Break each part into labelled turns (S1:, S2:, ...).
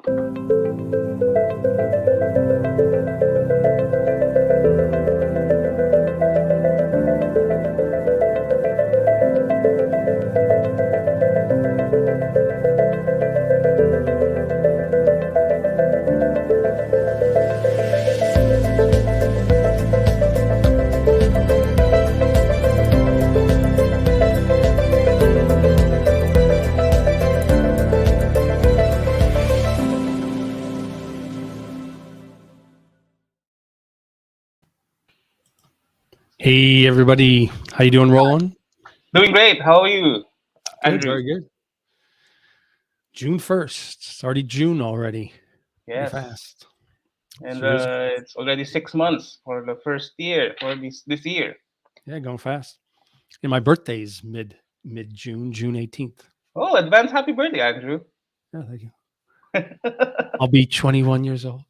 S1: Hey everybody, how you doing, Rollan?
S2: Doing great. How are you, Andrew?
S1: Very good. June 1st. It's already June already.
S2: Yes.
S1: Pretty fast.
S2: And it's already 6 months for the first year for this year.
S1: Yeah, going fast. And my birthday's mid June, June 18th.
S2: Oh, advance happy birthday, Andrew.
S1: Yeah, thank you. I'll be 21 years old.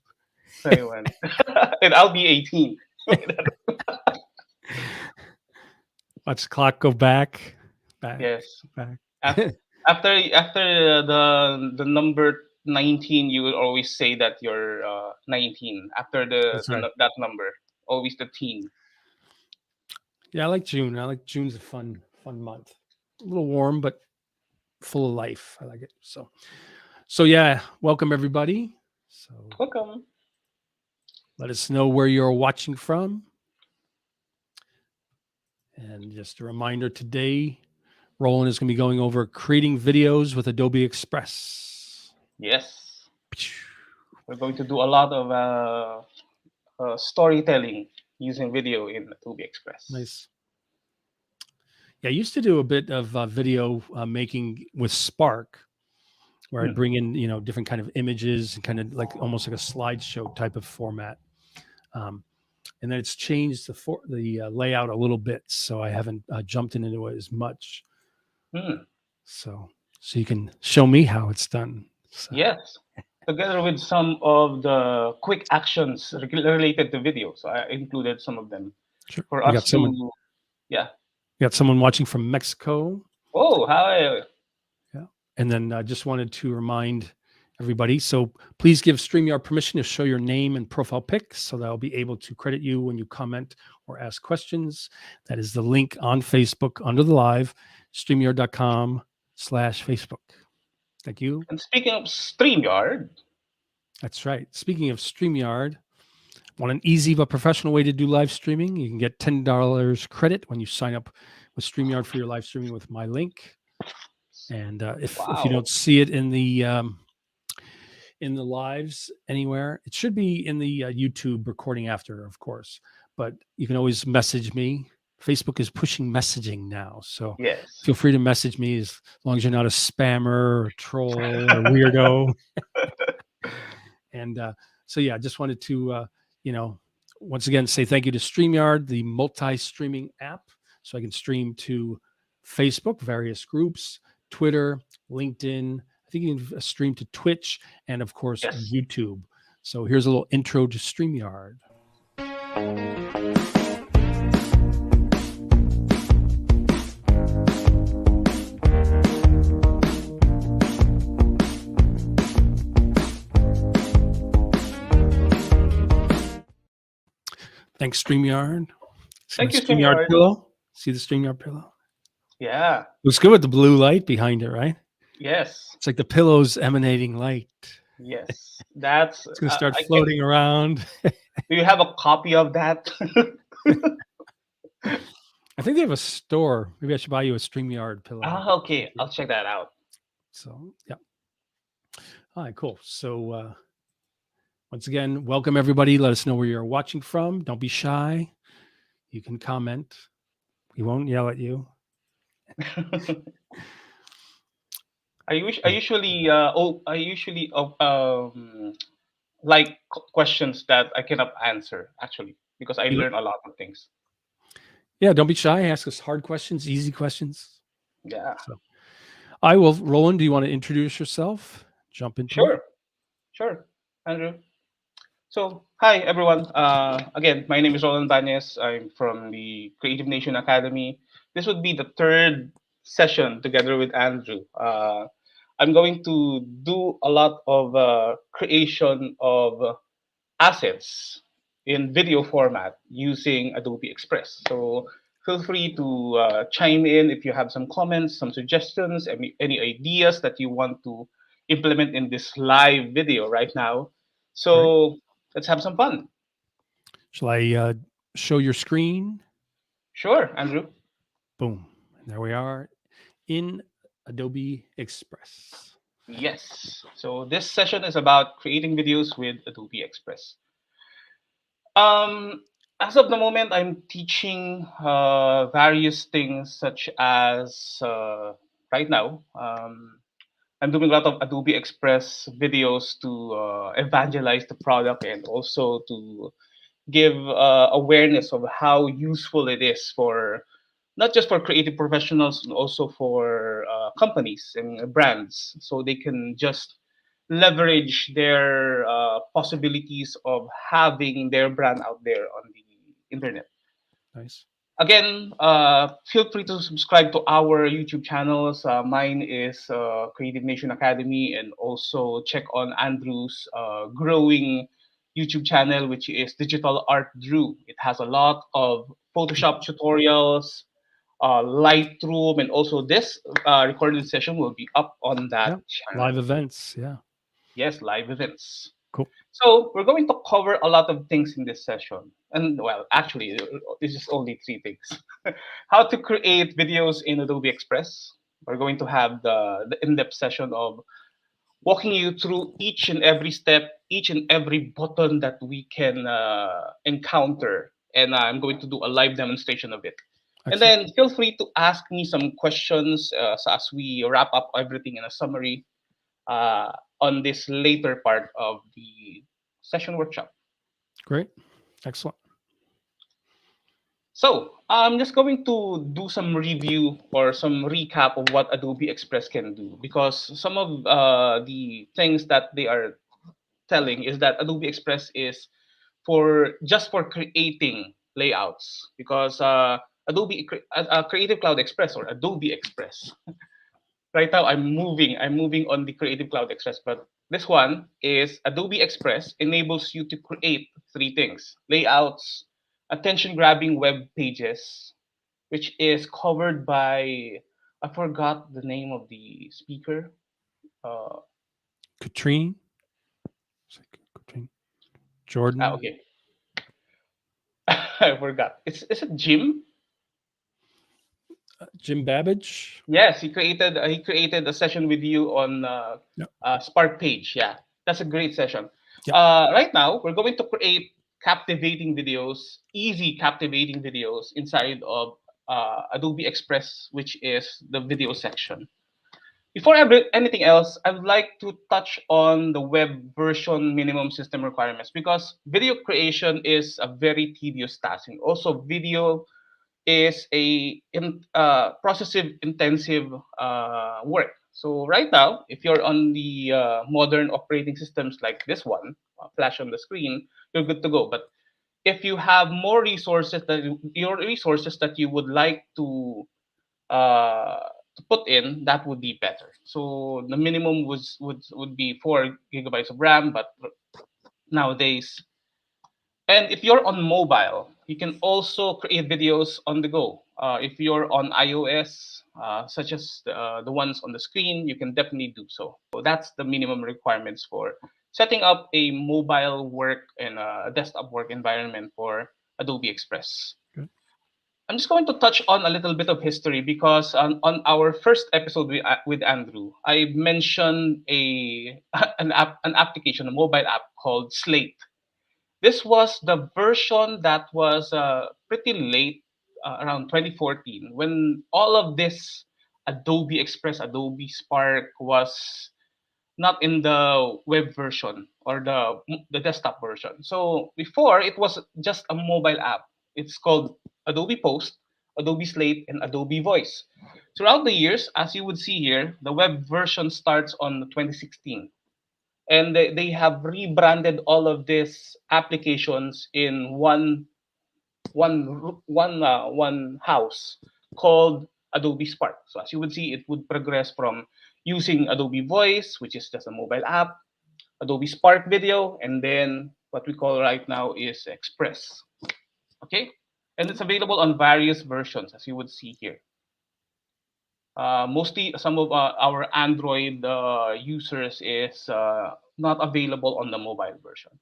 S2: 21. And I'll be 18.
S1: Watch the clock go back.
S2: Yes.
S1: Back.
S2: After the number 19, you will always say that you're 19. After that number, always the teen.
S1: Yeah, I like June. June's a fun month. A little warm, but full of life. I like it. So yeah, welcome everybody. So
S2: welcome.
S1: Let us know where you're watching from. And just a reminder today, Rollan is going to be going over creating videos with Adobe Express.
S2: Yes. We're going to do a lot of storytelling using video in Adobe Express.
S1: Nice. Yeah, I used to do a bit of video making with Spark, where I'd bring in, different kind of images and kind of like almost like a slideshow type of format. And then it's changed the layout a little bit, so I haven't jumped into it as much. So you can show me how it's done. So.
S2: Yes, together with some of the quick actions related to video. So I included some of them for us to. Yeah.
S1: We got someone watching from Mexico.
S2: Oh, hi.
S1: Yeah, and then I just wanted to remind everybody. So please give StreamYard permission to show your name and profile pic so that I'll be able to credit you when you comment or ask questions. That is the link on Facebook under the live, StreamYard.com/Facebook. Thank you.
S2: And speaking of StreamYard.
S1: That's right. Speaking of StreamYard, want an easy but professional way to do live streaming? You can get $10 credit when you sign up with StreamYard for your live streaming with my link. And if you don't see it in the lives anywhere, it should be in the YouTube recording after, of course, but you can always message me. Facebook is pushing messaging now, so feel free to message me as long as you're not a spammer or a troll or weirdo. And so yeah, I just wanted to once again say thank you to StreamYard, the multi-streaming app, so I can stream to Facebook, various groups, Twitter, LinkedIn. I think you can stream to Twitch and, of course, YouTube. So here's a little intro to StreamYard. Thanks, StreamYard.
S2: Thank you, StreamYard
S1: pillow. See the StreamYard pillow?
S2: Yeah.
S1: Looks good with the blue light behind it, right?
S2: Yes.
S1: It's like the pillow's emanating light.
S2: Yes. That's
S1: it's going to start floating around.
S2: Do you have a copy of that?
S1: I think they have a store. Maybe I should buy you a StreamYard pillow.
S2: Okay. I'll check that out.
S1: So, yeah. All right, cool. So, once again, welcome everybody. Let us know where you're watching from. Don't be shy. You can comment. We won't yell at you.
S2: I usually like questions that I cannot answer, actually, because I learn a lot of things.
S1: Yeah, don't be shy. Ask us hard questions, easy questions.
S2: Yeah.
S1: So, I will. Rollan, do you want to introduce yourself? Jump into it.
S2: Sure, Andrew. So, hi everyone. Again, my name is Rollan Bañez. I'm from the Creative Nation Academy. This would be the third session together with Andrew. I'm going to do a lot of creation of assets in video format using Adobe Express. So feel free to chime in if you have some comments, some suggestions, any ideas that you want to implement in this live video right now. So let's have some fun.
S1: Shall I show your screen?
S2: Sure, Andrew.
S1: Boom. And there we are in Adobe Express.
S2: Yes. So this session is about creating videos with Adobe Express. As of the moment, I'm teaching various things, such as right now, I'm doing a lot of Adobe Express videos to evangelize the product and also to give awareness of how useful it is for not just for creative professionals, and also for companies and brands, so they can just leverage their possibilities of having their brand out there on the internet.
S1: Nice.
S2: Again, feel free to subscribe to our YouTube channels. Mine is Creative Nation Academy, and also check on Andrew's growing YouTube channel, which is Digital Art Drew. It has a lot of Photoshop tutorials, Lightroom, and also this recorded session will be up on that channel.
S1: Live events, yeah.
S2: Yes, live events.
S1: Cool.
S2: So we're going to cover a lot of things in this session. And well, actually, this is only 3 things. How to create videos in Adobe Express. We're going to have the in-depth session of walking you through each and every step, each and every button that we can encounter. And I'm going to do a live demonstration of it. Excellent. And then feel free to ask me some questions as we wrap up everything in a summary on this later part of the session workshop.
S1: Great. Excellent.
S2: So I'm just going to do some review or some recap of what Adobe Express can do, because some of the things that they are telling is that Adobe Express is just for creating layouts, because Creative Cloud Express or Adobe Express. Right now I'm moving on the Creative Cloud Express, but this one is Adobe Express enables you to create 3 things: layouts, attention grabbing web pages, which is covered by, I forgot the name of the speaker.
S1: Katrine Jordan.
S2: Okay. I forgot. Is it Jim?
S1: Jim Babbage.
S2: Yes, he created a session with you on Spark page. Yeah, that's a great session. Yep. Right now, we're going to create captivating videos, easy captivating videos inside of Adobe Express, which is the video section. Before anything else, I would like to touch on the web version minimum system requirements, because video creation is a very tedious task, and also video is a processive intensive work. So right now, if you're on the modern operating systems like this one, flash on the screen, you're good to go. But if you have more resources that you would like to put in, that would be better. So the minimum would be 4 gigabytes of RAM, but nowadays. And if you're on mobile, you can also create videos on the go. If you're on iOS, such as the ones on the screen, you can definitely do so. So that's the minimum requirements for setting up a mobile work and a desktop work environment for Adobe Express.
S1: Good.
S2: I'm just going to touch on a little bit of history, because on our first episode with Andrew, I mentioned an application, a mobile app called Slate. This was the version that was pretty late, around 2014, when all of this Adobe Express, Adobe Spark was not in the web version or the desktop version. So before, it was just a mobile app. It's called Adobe Post, Adobe Slate, and Adobe Voice. Throughout the years, as you would see here, the web version starts on 2016. And they have rebranded all of these applications in one house called Adobe Spark. So as you would see, it would progress from using Adobe Voice, which is just a mobile app, Adobe Spark Video, and then what we call right now is Express. Okay, and it's available on various versions, as you would see here. Mostly, some of our Android users is not available on the mobile version.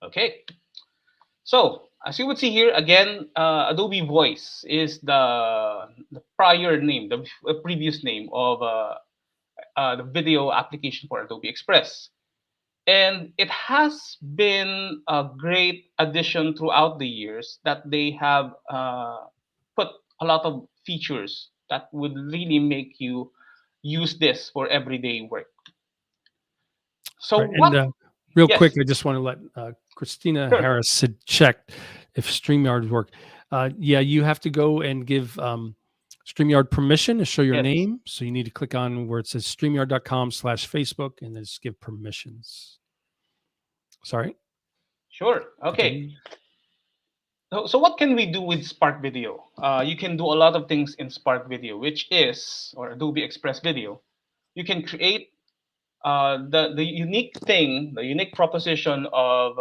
S2: Okay, so as you would see here, again, Adobe Voice is the prior name, the previous name of the video application for Adobe Express. And it has been a great addition throughout the years that they have put a lot of features that would really make you use this for everyday work. So
S1: right. And real
S2: yes,
S1: quick, I just want to let Christina
S2: sure.
S1: Harris had checked if StreamYard work. Yeah, you have to go and give StreamYard permission to show your
S2: Yes,
S1: name. So you need to click on where it says StreamYard.com/Facebook and then just give permissions. Sorry.
S2: sure. Okay.
S1: Continue.
S2: So what can we do with Spark Video? You can do a lot of things in Spark Video, which is, or Adobe Express Video. You can create the unique thing, the unique proposition of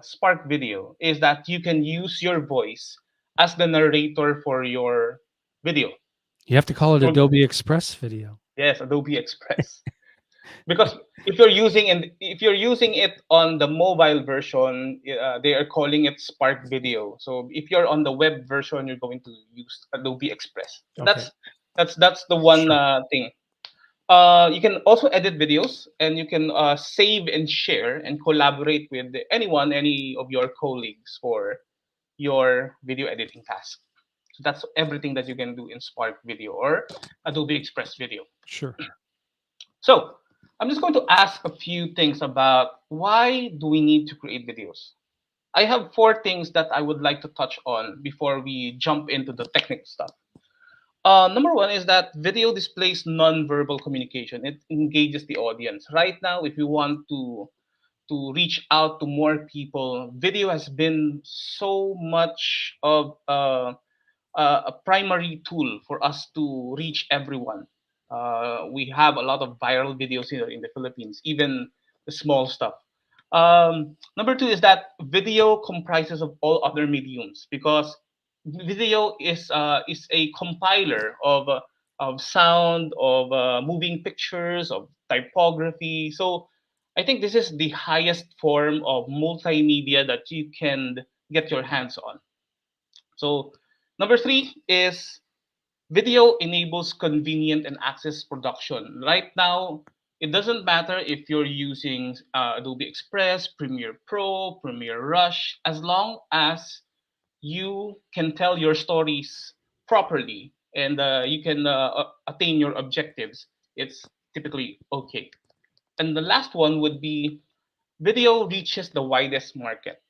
S2: Spark Video is that you can use your voice as the narrator for your video.
S1: You have to call it
S2: So,
S1: Adobe Express Video.
S2: yes, Adobe Express. Because if you're using it on the mobile version, they are calling it Spark Video. So if you're on the web version, you're going to use Adobe Express.
S1: Okay.
S2: That's the one
S1: Sure.
S2: thing. You can also edit videos, and you can save and share and collaborate with anyone, any of your colleagues for your video editing task. So that's everything that you can do in Spark Video or Adobe Express Video.
S1: Sure.
S2: So I'm just going to ask a few things about why do we need to create videos. I have 4 things that I would like to touch on before we jump into the technical stuff. Number 1 is that video displays non-verbal communication. It engages the audience. Right now, if you want to reach out to more people, video has been so much of a primary tool for us to reach everyone. We have a lot of viral videos here in the Philippines, even the small stuff. Number 2 is that video comprises of all other mediums because video is a compiler of sound, of moving pictures, of typography. So I think this is the highest form of multimedia that you can get your hands on. So number 3 is video enables convenient and access production. Right now, it doesn't matter if you're using Adobe Express, Premiere Pro, Premiere Rush, as long as you can tell your stories properly and you can attain your objectives, it's typically okay. And the last one would be video reaches the widest market.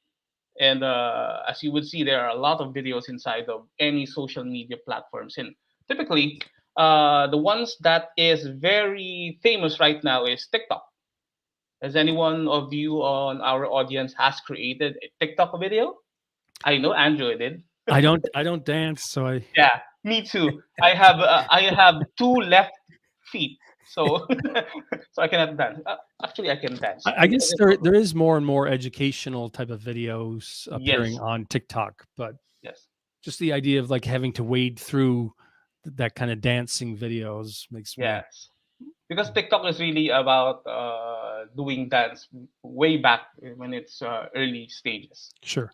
S2: And as you would see, there are a lot of videos inside of any social media platforms. And typically, the ones that is very famous right now is TikTok. Has anyone of you on our audience has created a TikTok video? I know Andrew did.
S1: I don't dance, so I
S2: Yeah, me too. I have 2 left feet, so so I cannot dance. Actually, I can dance.
S1: I guess there is more and more educational type of videos appearing
S2: Yes,
S1: on TikTok, but
S2: yes,
S1: just the idea of like having to wade through that kind of dancing videos makes me
S2: yes. Because TikTok is really about doing dance way back when it's early stages.
S1: sure.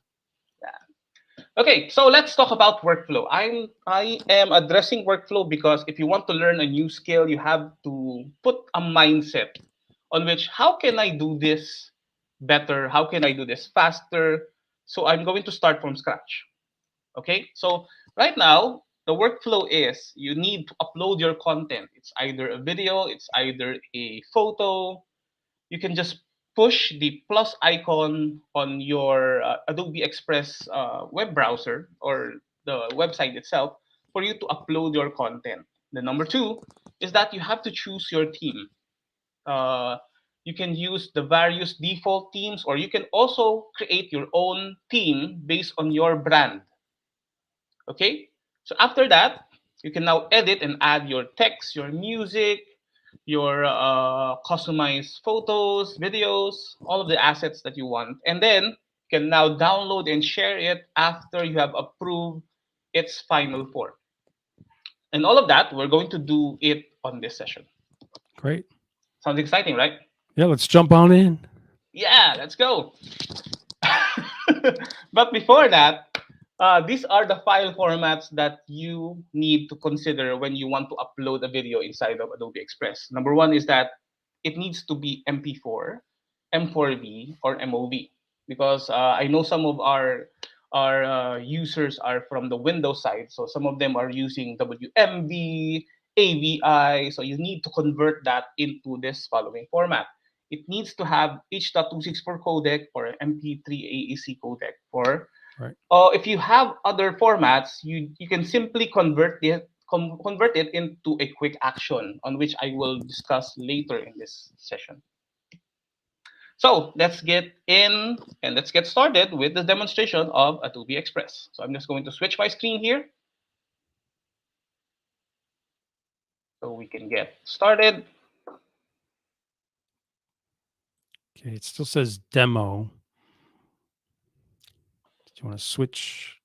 S2: Okay, so let's talk about workflow. I am addressing workflow because if you want to learn a new skill, you have to put a mindset on which how can I do this better? How can I do this faster? So I'm going to start from scratch. Okay, so right now the workflow is you need to upload your content. It's either a video, it's either a photo. You can just push the plus icon on your Adobe Express web browser or the website itself for you to upload your content. The number 2 is that you have to choose your theme. Uh, you can use the various default themes, or you can also create your own theme based on your brand. Okay, so after that, you can now edit and add your text, your music, your customized photos, videos, all of the assets that you want. And then you can now download and share it after you have approved its final form. And all of that, we're going to do it on this session.
S1: Great.
S2: Sounds exciting, right?
S1: Yeah, let's jump on in.
S2: Yeah, let's go. But before that, these are the file formats that you need to consider when you want to upload a video inside of Adobe Express. Number one is that it needs to be MP4, M4V, or MOV, because I know some of our users are from the Windows side, so some of them are using WMV, AVI, so you need to convert that into this following format. It needs to have H.264 codec or MP3 AAC codec. Or
S1: right.
S2: If you have other formats, you can simply convert it into a quick action, on which I will discuss later in this session. So let's get in and let's get started with the demonstration of Adobe Express. So I'm just going to switch my screen here so we can get started.
S1: Okay, it still says demo. Do you want to switch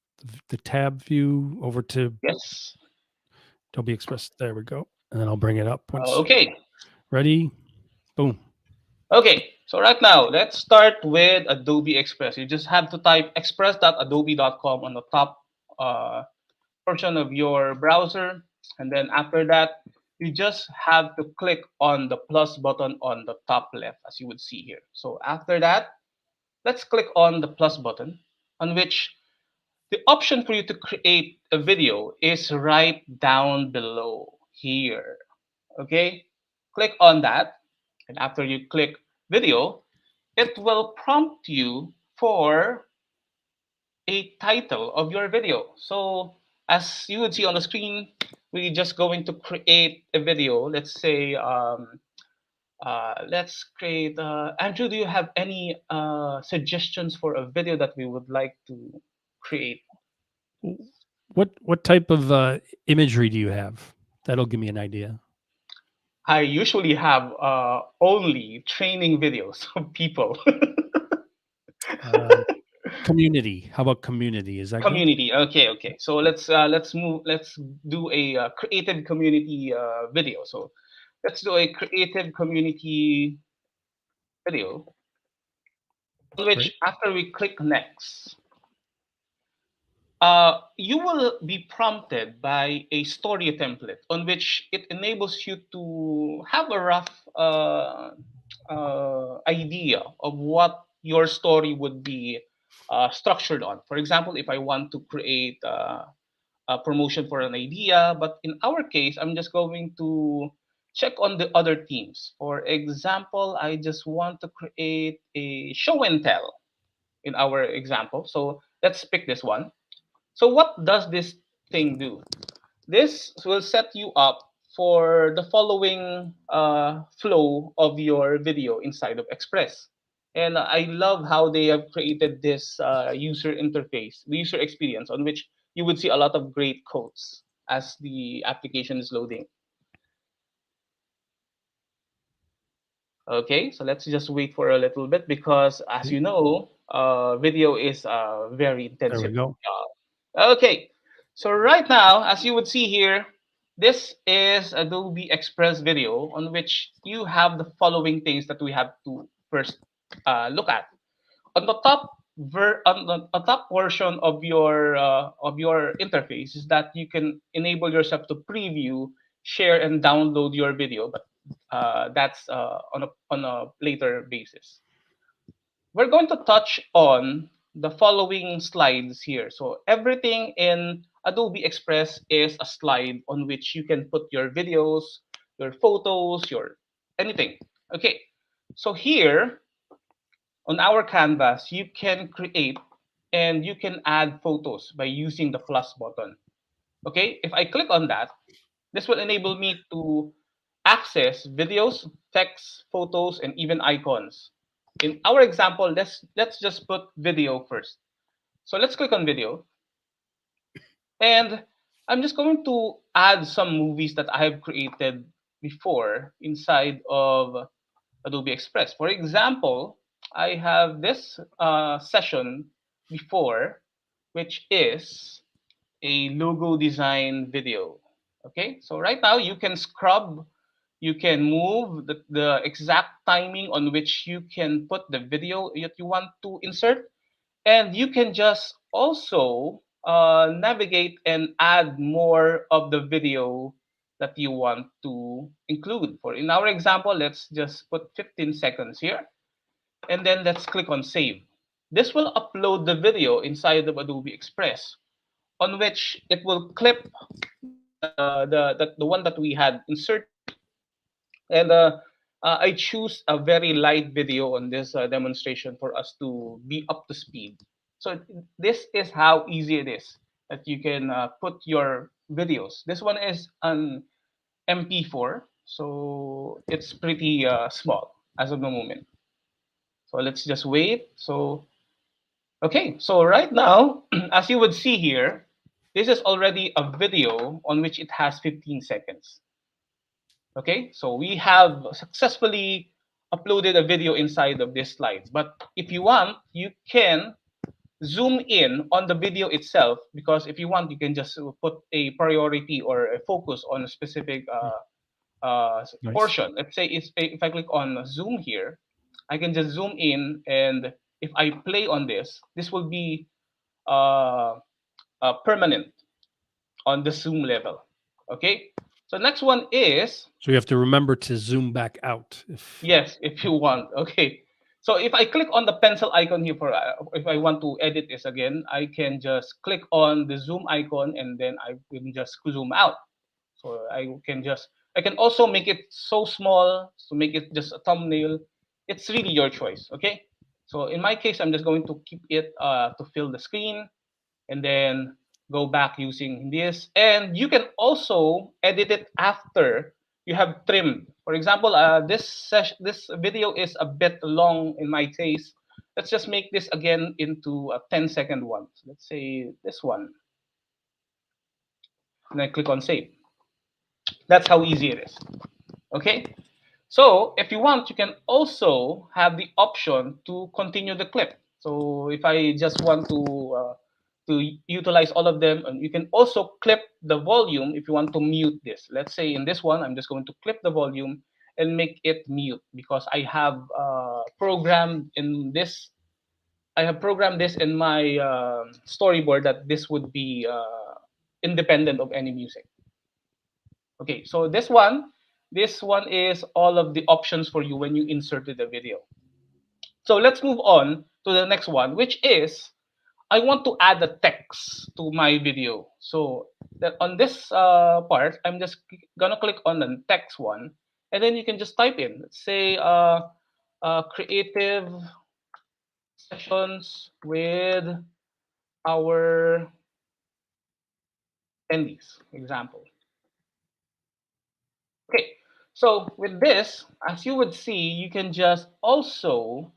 S1: the tab view over to
S2: Yes.
S1: Adobe Express? There we go. And then I'll bring it up once.
S2: Okay.
S1: Ready? Boom.
S2: Okay, so right now, let's start with Adobe Express. You just have to type express.adobe.com on the top portion of your browser. And then after that, you just have to click on the plus button on the top left, as you would see here. So after that, let's click on the plus button, on which the option for you to create a video is right down below here. Okay, click on that. And after you click video, it will prompt you for a title of your video. So as you would see on the screen, we're just going to create a video. Let's say, let's create, Andrew, do you have any suggestions for a video that we would like to create?
S1: What type of imagery do you have? That'll give me an idea.
S2: I usually have only training videos of people.
S1: Community. How about community? Is that
S2: community? Good? Okay. So let's move. Let's do a creative community video. So let's do a creative community video, on which
S1: Great.
S2: after we click next, you will be prompted by a story template on which it enables you to have a rough idea of what your story would be structured on. For example, if I want to create a promotion for an idea, but in our case, I'm just going to check on the other teams. For example, I just want to create a show and tell in our example. So let's pick this one. So what does this thing do? This will set you up for the following flow of your video inside of Express. And I love how they have created this user interface, the user experience, on which you would see a lot of great codes as the application is loading. Okay, so let's just wait for a little bit because, as you know, video is very intensive.
S1: There we go.
S2: Okay, so right now, as you would see here, this is Adobe Express video, on which you have the following things that we have to first look at. On the top on top portion of your interface is that you can enable yourself to preview, share, and download your video, but that's on a later basis. We're going to touch on the following slides here. So everything in Adobe Express is a slide on which you can put your videos, your photos, your anything. Okay, so here on our canvas, you can create and you can add photos by using the plus button. Okay, if I click on that, this will enable me to access videos, text, photos, and even icons. In our example, let's just put video first. So let's click on video. And I'm just going to add some movies that I have created before inside of Adobe Express. For example, I have this session before, which is a logo design video. Okay, so right now you can scrub, you can move the exact timing on which you can put the video that you want to insert, and you can just also navigate and add more of the video that you want to include. For in our example, let's just put 15 seconds here, and then let's click on save. This will upload the video inside of Adobe Express, on which it will clip the one that we had inserted. And I choose a very light video on this demonstration for us to be up to speed. So this is how easy it is that you can put your videos. This one is an MP4, so it's pretty small as of the moment. So let's just wait. So okay, so right now, as you would see here, this is already a video on which it has 15 seconds. Okay, so we have successfully uploaded a video inside of this slide. But if you want, you can zoom in on the video itself, because if you want, you can just put a priority or a focus on a specific
S1: Nice.
S2: portion. Let's say if I click on zoom here, I can just zoom in, and if I play on this, this will be permanent on the zoom level. Okay, so next one is,
S1: so you have to remember to zoom back out
S2: yes, if you want. Okay, so if I click on the pencil icon here for if I want to edit this again, I can just click on the zoom icon, and then I can just zoom out. So I can also make it so small to make it just a thumbnail. It's really your choice. Okay, so in my case, I'm just going to keep it to fill the screen, and then go back using this. And you can also edit it after you have trimmed. For example, this video is a bit long in my taste. Let's just make this again into a 10-second one. So let's say this one, and then click on save. That's how easy it is. Okay, so if you want, you can also have the option to continue the clip. So if I just want to utilize all of them, and you can also clip the volume if you want to mute this. Let's say in this one, I'm just going to clip the volume and make it mute, because I have programmed in this. I have programmed this in my storyboard that this would be independent of any music. Okay, so this one is all of the options for you when you inserted the video. So let's move on to the next one, which is I want to add a text to my video. So that on this part, I'm just gonna click on the text one, and then you can just type in, let's say, creative sessions with our attendees, example. Okay, so with this, as you would see, you can just also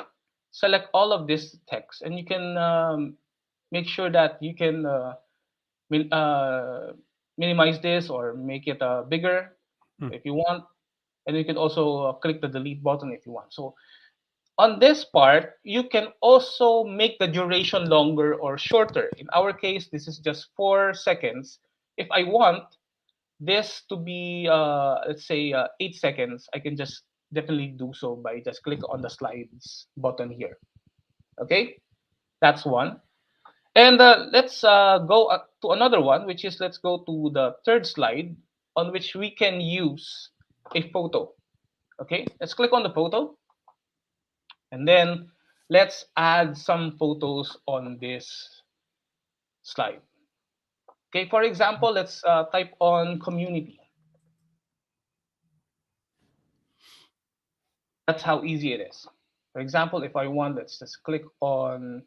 S2: select all of this text, and you can make sure that you can minimize this or make it bigger if you want, and you can also click the delete button if you want. So on this part, you can also make the duration longer or shorter. In our case, this is just 4 seconds. If I want this to be, let's say, 8 seconds, I can just definitely do so by just click on the slides button here. Okay, that's one. And let's go to another one, which is, let's go to the third slide, on which we can use a photo. Okay, let's click on the photo, and then let's add some photos on this slide. Okay, for example, let's type on community. That's how easy it is. For example, if I want, let's just click on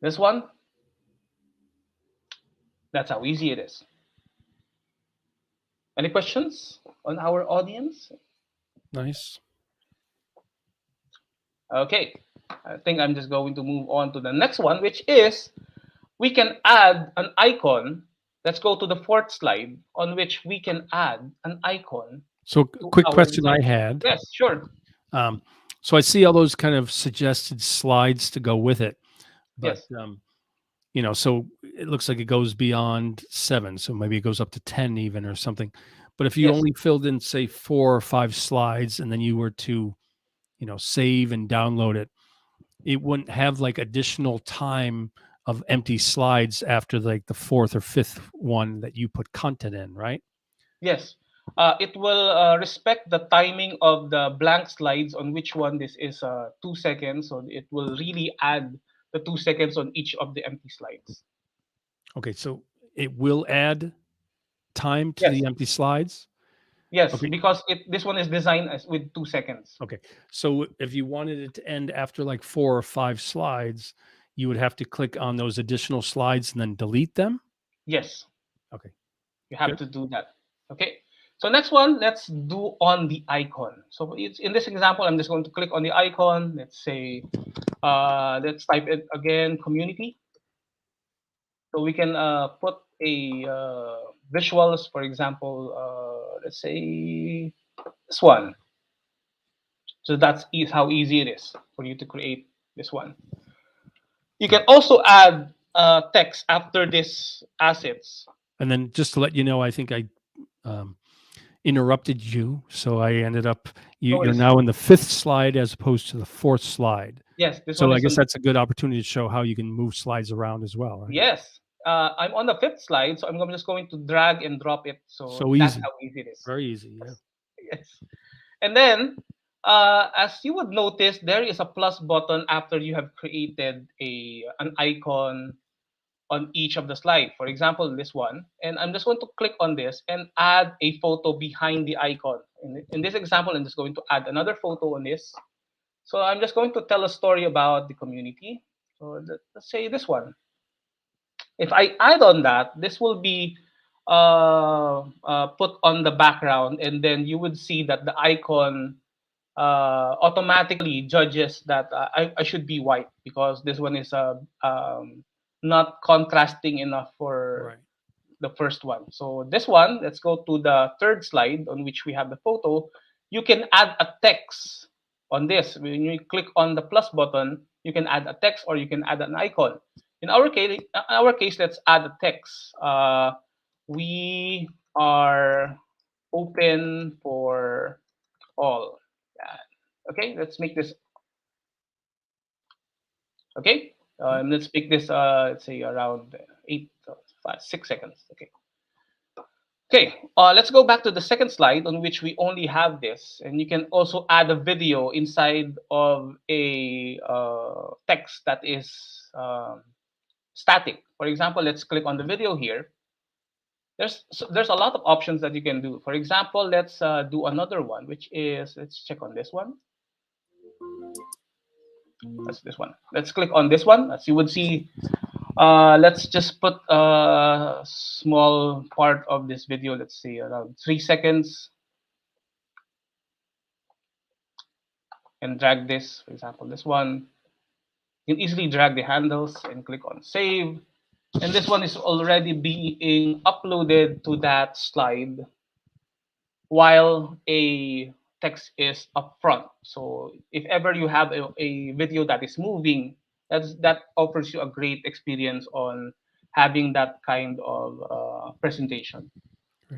S2: this one. That's how easy it is. Any questions on our audience?
S1: Nice.
S2: Okay, I think I'm just going to move on to the next one, which is we can add an icon. Let's go to the fourth slide, on which we can add an icon
S1: So, quick question I had.
S2: Yes, sure.
S1: So I see all those kind of suggested slides to go with it, but
S2: Yes.
S1: So it looks like it goes beyond 7, so maybe it goes up to 10 even or something. But if you
S2: Yes.
S1: only filled in, say, 4 or 5 slides, and then you were to, save and download it, it wouldn't have like additional time of empty slides after like the 4th or 5th one that you put content in, right?
S2: Yes. It will respect the timing of the blank slides on which one this is 2 seconds. So it will really add the 2 seconds on each of the empty slides.
S1: Okay, so it will add time to
S2: Yes.
S1: the empty slides?
S2: Yes,
S1: Okay.
S2: because this one is designed as with 2 seconds.
S1: Okay. So if you wanted it to end after like 4 or 5 slides, you would have to click on those additional slides and then delete them?
S2: Yes.
S1: Okay.
S2: You have
S1: Good.
S2: to do that. Okay. So next one, let's do on the icon. So it's in this example, I'm just going to click on the icon. Let's say, let's type it again, community. So we can put a visuals, for example, let's say this one. So that's how easy it is for you to create this one. You can also add text after this assets.
S1: And then just to let you know, I think I interrupted you, so I ended up you're now in the 5th slide as opposed to the 4th slide.
S2: Yes, this
S1: so
S2: one
S1: I
S2: is
S1: guess that's a good opportunity to show how you can move slides around as well, right?
S2: Yes. I'm on the 5th slide, so I'm just going to drag and drop it. So that's
S1: easy.
S2: how easy it is.
S1: Very easy, yeah.
S2: Yes. And then, as you would notice, there is a plus button after you have created an icon on each of the slide. For example, this one. And I'm just going to click on this and add a photo behind the icon. In this example, I'm just going to add another photo on this. So I'm just going to tell a story about the community. So let's say this one. If I add on that, this will be put on the background, and then you would see that the icon automatically judges that I should be white because this one is not contrasting enough for the first one. So this one, let's go to the 3rd slide on which we have the photo. You can add a text on this. When you click on the plus button, you can add a text or you can add an icon. In our case, let's add a text. We are open for all. Okay, let's make this. Okay, let's make this. Let's say around 6 seconds. Okay. Okay, let's go back to the 2nd slide on which we only have this, and you can also add a video inside of a text that is static. For example, let's click on the video here. There's a lot of options that you can do. For example, let's do another one, which is, let's check on this one. That's this one. Let's click on this one. As you would see, let's just put a small part of this video. Let's say around 3 seconds. And drag this, for example, this one. You can easily drag the handles and click on save. And this one is already being uploaded to that slide while a text is up front. So if ever you have a video that is moving, that offers you a great experience on having that kind of presentation.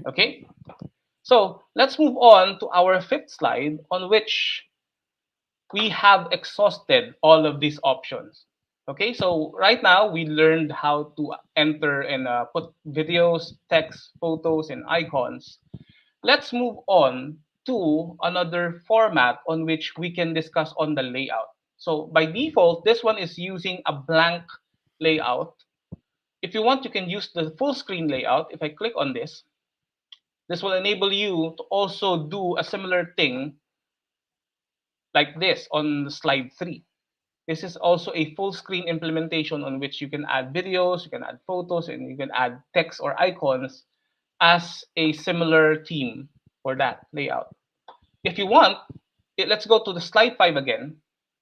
S2: Okay, so let's move on to our 5th slide on which we have exhausted all of these options. Okay, so right now we learned how to enter and put videos, text, photos, and icons. Let's move on to another format on which we can discuss on the layout. So by default, this one is using a blank layout. If you want, you can use the full screen layout. If I click on this will enable you to also do a similar thing like this on slide 3. This is also a full screen implementation on which you can add videos, you can add photos, and you can add text or icons as a similar theme for that layout. If you want, let's go to the slide 5 again.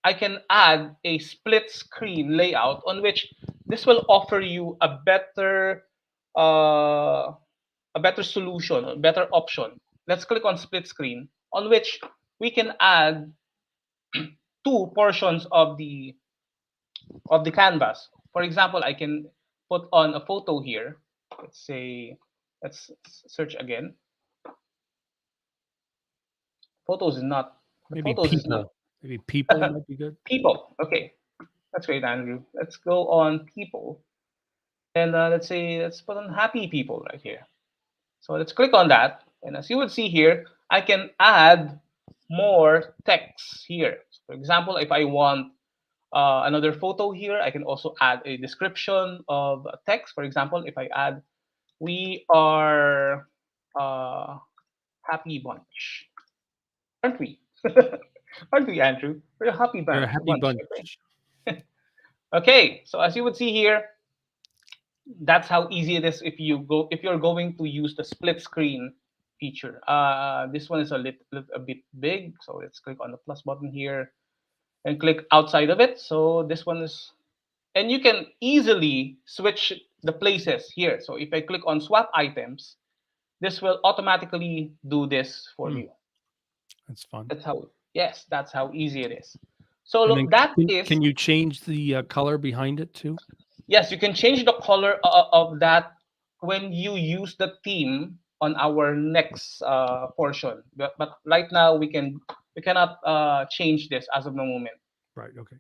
S2: I can add a split screen layout on which this will offer you a better solution, a better option let's click on split screen, on which we can add two portions of the canvas. For example, I can put on a photo here. Let's say, let's search again. Photos is not. The
S1: Maybe
S2: photos is not.
S1: people. Maybe people might be good.
S2: People. Okay, that's great, Andrew. Let's go on people, and let's put on happy people right here. So let's click on that, and as you will see here, I can add more text here. So for example, if I want another photo here, I can also add a description of text. For example, if I add, "We are a happy bunch," aren't we? Aren't we, Andrew? We're a happy
S1: You're a
S2: bunch.
S1: happy bunch.
S2: Okay. Okay. So as you would see here, that's how easy it is if you're going to use the split screen feature. This one is a bit big, so let's click on the plus button here and click outside of it. So this one is, and you can easily switch the places here. So if I click on swap items, this will automatically do this for you.
S1: That's fun.
S2: That's how easy it is. So
S1: And
S2: look,
S1: can you change the color behind it too?
S2: Yes, you can change the color of that when you use the theme on our next portion. But right now we cannot change this as of the moment.
S1: Right. Okay.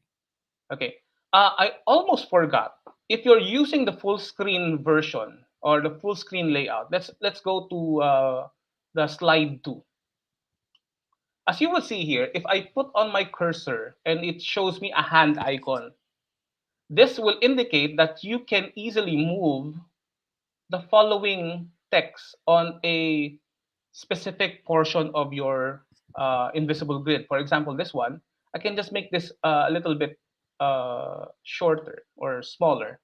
S2: Okay. I almost forgot. If you're using the full screen version or the full screen layout, let's go to the slide 2. As you will see here, if I put on my cursor and it shows me a hand icon, this will indicate that you can easily move the following text on a specific portion of your invisible grid. For example, this one, I can just make this a little bit shorter or smaller.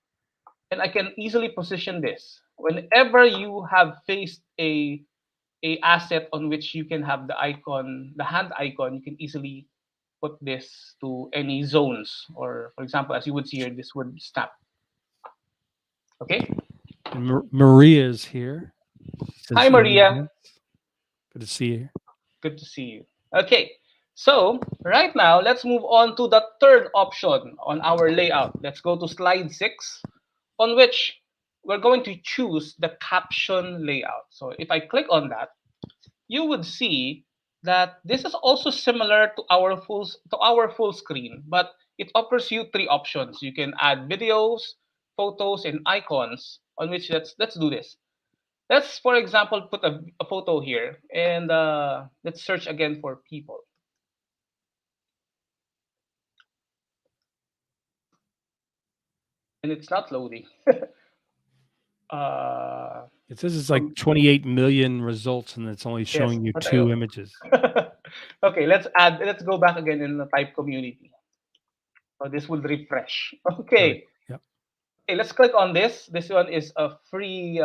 S2: And I can easily position this. Whenever you have faced a asset on which you can have the icon, the hand icon, you can easily put this to any zones. Or for example, as you would see here, this would snap. Okay.
S1: And Maria is here.
S2: Hi, Maria.
S1: Good to see you.
S2: Good to see you. Okay. So right now, let's move on to the third option on our layout. Let's go to slide 6, on which we're going to choose the caption layout. So if I click on that, you would see that this is also similar to our full screen, but it offers you 3 options. You can add videos, photos, and icons. On which let's do this. Let's, for example, put a photo here, and let's search again for people. And it's not loading.
S1: It says it's like 28 million results, and it's only showing you 2 images.
S2: Okay, let's go back again in the type community. So this will refresh. Okay.
S1: Right. Yep.
S2: Okay, let's click on this. This one is a free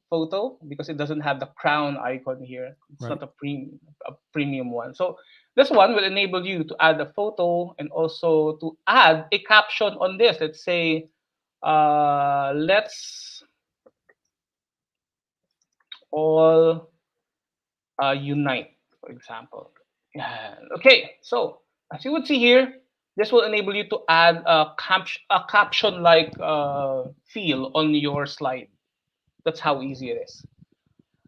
S2: photo because it doesn't have the crown icon here. It's not a premium one. So this one will enable you to add a photo and also to add a caption on this. Let's say, let's all unite, for example. Okay, so as you would see here, this will enable you to add a caption-like feel on your slide. That's how easy it is.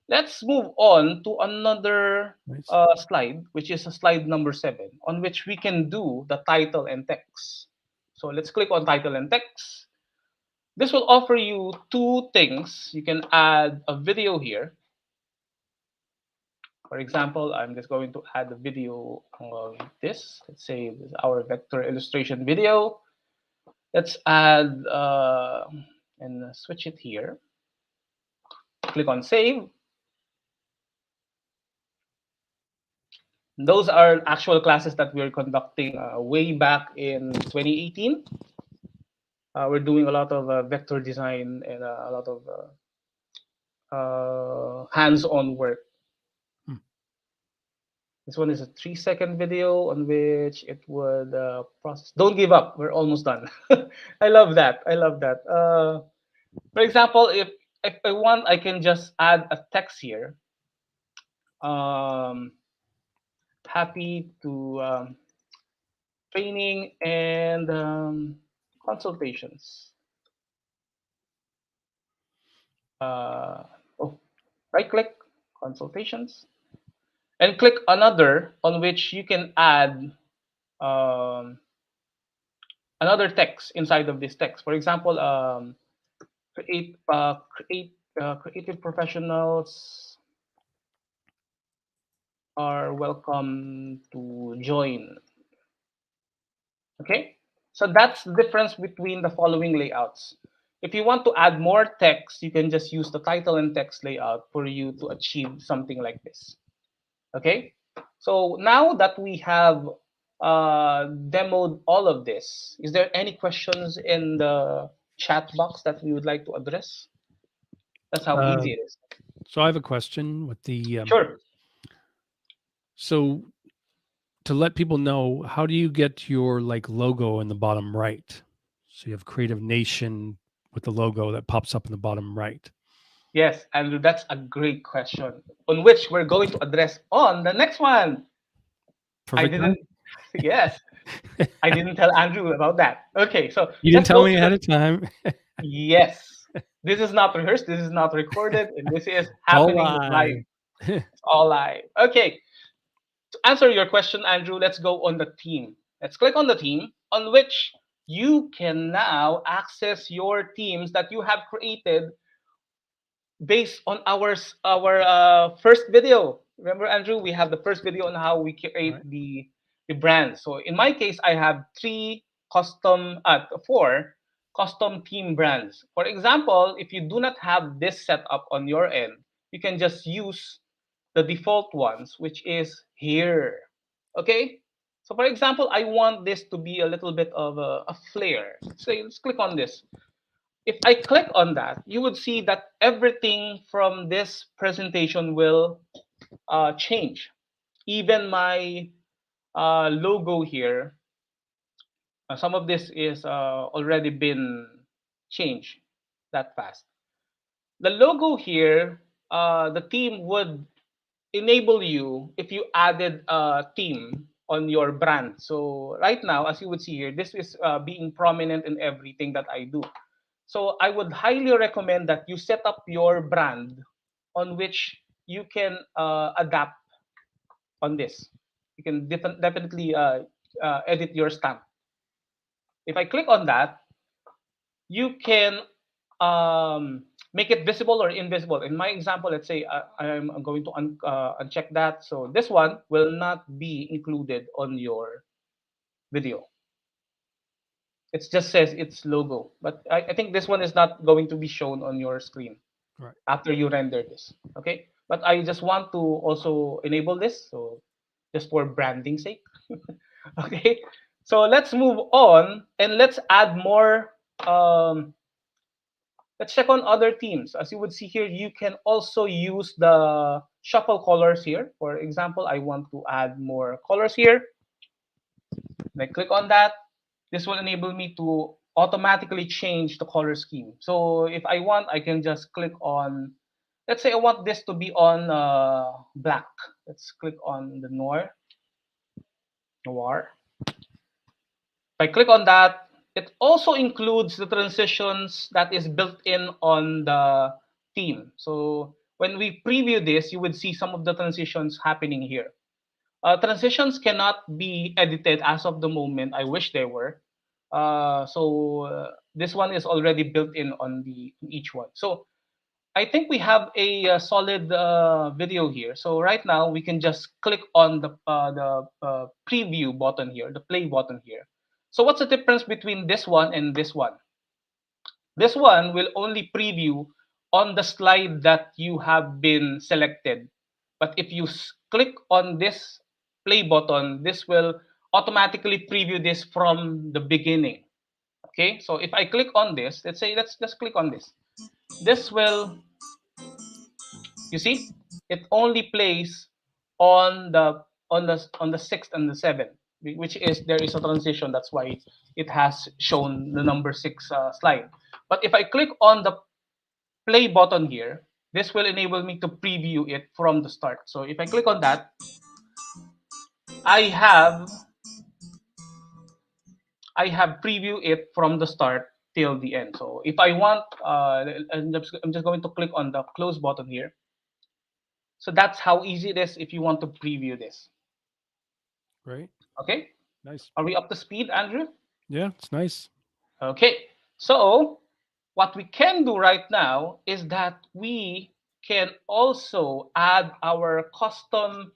S2: Let's move on to another slide, which is slide number 7, on which we can do the title and text. So let's click on title and text. This will offer you 2 things. You can add a video here. For example, I'm just going to add a video of this. Let's say this is our vector illustration video. Let's add and switch it here. Click on save. Those are actual classes that we're conducting way back in 2018. We're doing a lot of vector design and a lot of hands-on work. This one is a 3-second video on which it would process. Don't give up. We're almost done. I love that. For example, if I want, I can just add a text here. happy to training and consultations. Oh, right click consultations and click another on which you can add um, another text inside of this text. For example, creative professionals are welcome to join. Okay, so that's the difference between the following layouts. If you want to add more text, you can just use the title and text layout for you to achieve something like this. Okay, so now that we have demoed all of this, is there any questions in the chat box that we would like to address? That's how easy it is.
S1: So I have a question with the
S2: Sure.
S1: So to let people know, how do you get your like logo in the bottom right? So you have Creative Nation with the logo that pops up in the bottom right.
S2: Yes, Andrew, that's a great question on which we're going to address on the next one.
S1: Perfect.
S2: Yes, I didn't tell Andrew about that. Okay, so
S1: you didn't tell me ahead of time.
S2: Yes, this is not rehearsed, this is not recorded, and this is happening live. It's all live. Okay, to answer your question, Andrew, let's go on the theme. Let's click on the theme on which you can now access your themes that you have created based on our first video. Remember, Andrew, we have the first video on how we create the brand. So in my case, I have four custom theme brands. For example, if you do not have this set up on your end, you can just use the default ones, which is here. Okay. So for example, I want this to be a little bit of a flair. So let's click on this. If I click on that, you would see that everything from this presentation will change. Even my logo here, some of this is already been changed that fast. The logo here, the theme would enable you if you added a theme on your brand. So right now, as you would see here, this is being prominent in everything that I do. So I would highly recommend that you set up your brand on which you can adapt on this. You can definitely edit your stamp. If I click on that, you can make it visible or invisible. In my example, let's say I'm going to uncheck that. So this one will not be included on your video. It just says its logo, but I think this one is not going to be shown on your screen after you render this. Okay, but I just want to also enable this, so just for branding sake. Okay, so let's move on and let's add more. Let's check on other themes. As you would see here, you can also use the shuffle colors here. For example, I want to add more colors here. When I click on that, this will enable me to automatically change the color scheme. So if I want, I can just click on, let's say I want this to be on black. Let's click on the noir. If I click on that, it also includes the transitions that is built in on the theme. So when we preview this, you would see some of the transitions happening here. Transitions cannot be edited as of the moment. I wish they were. This one is already built in on each one. So I think we have a solid video here. So right now we can just click on the preview button here, the play button here. So what's the difference between this one and this one? This one will only preview on the slide that you have been selected. But if you click on this play button, this will automatically preview this from the beginning. Okay, so if I click on this, let's say let's just click on this. This will, you see, it only plays on the sixth and the seventh, which is there is a transition. That's why it has shown the number 6 slide. But if I click on the play button here, this will enable me to preview it from the start. So if I click on that, I have preview it from the start till the end. So if I want, I'm just going to click on the close button here. So that's how easy it is if you want to preview this.
S1: Right.
S2: Okay.
S1: Nice.
S2: Are we up to speed, Andrew?
S1: Yeah, it's nice.
S2: Okay. So what we can do right now is that we can also add our custom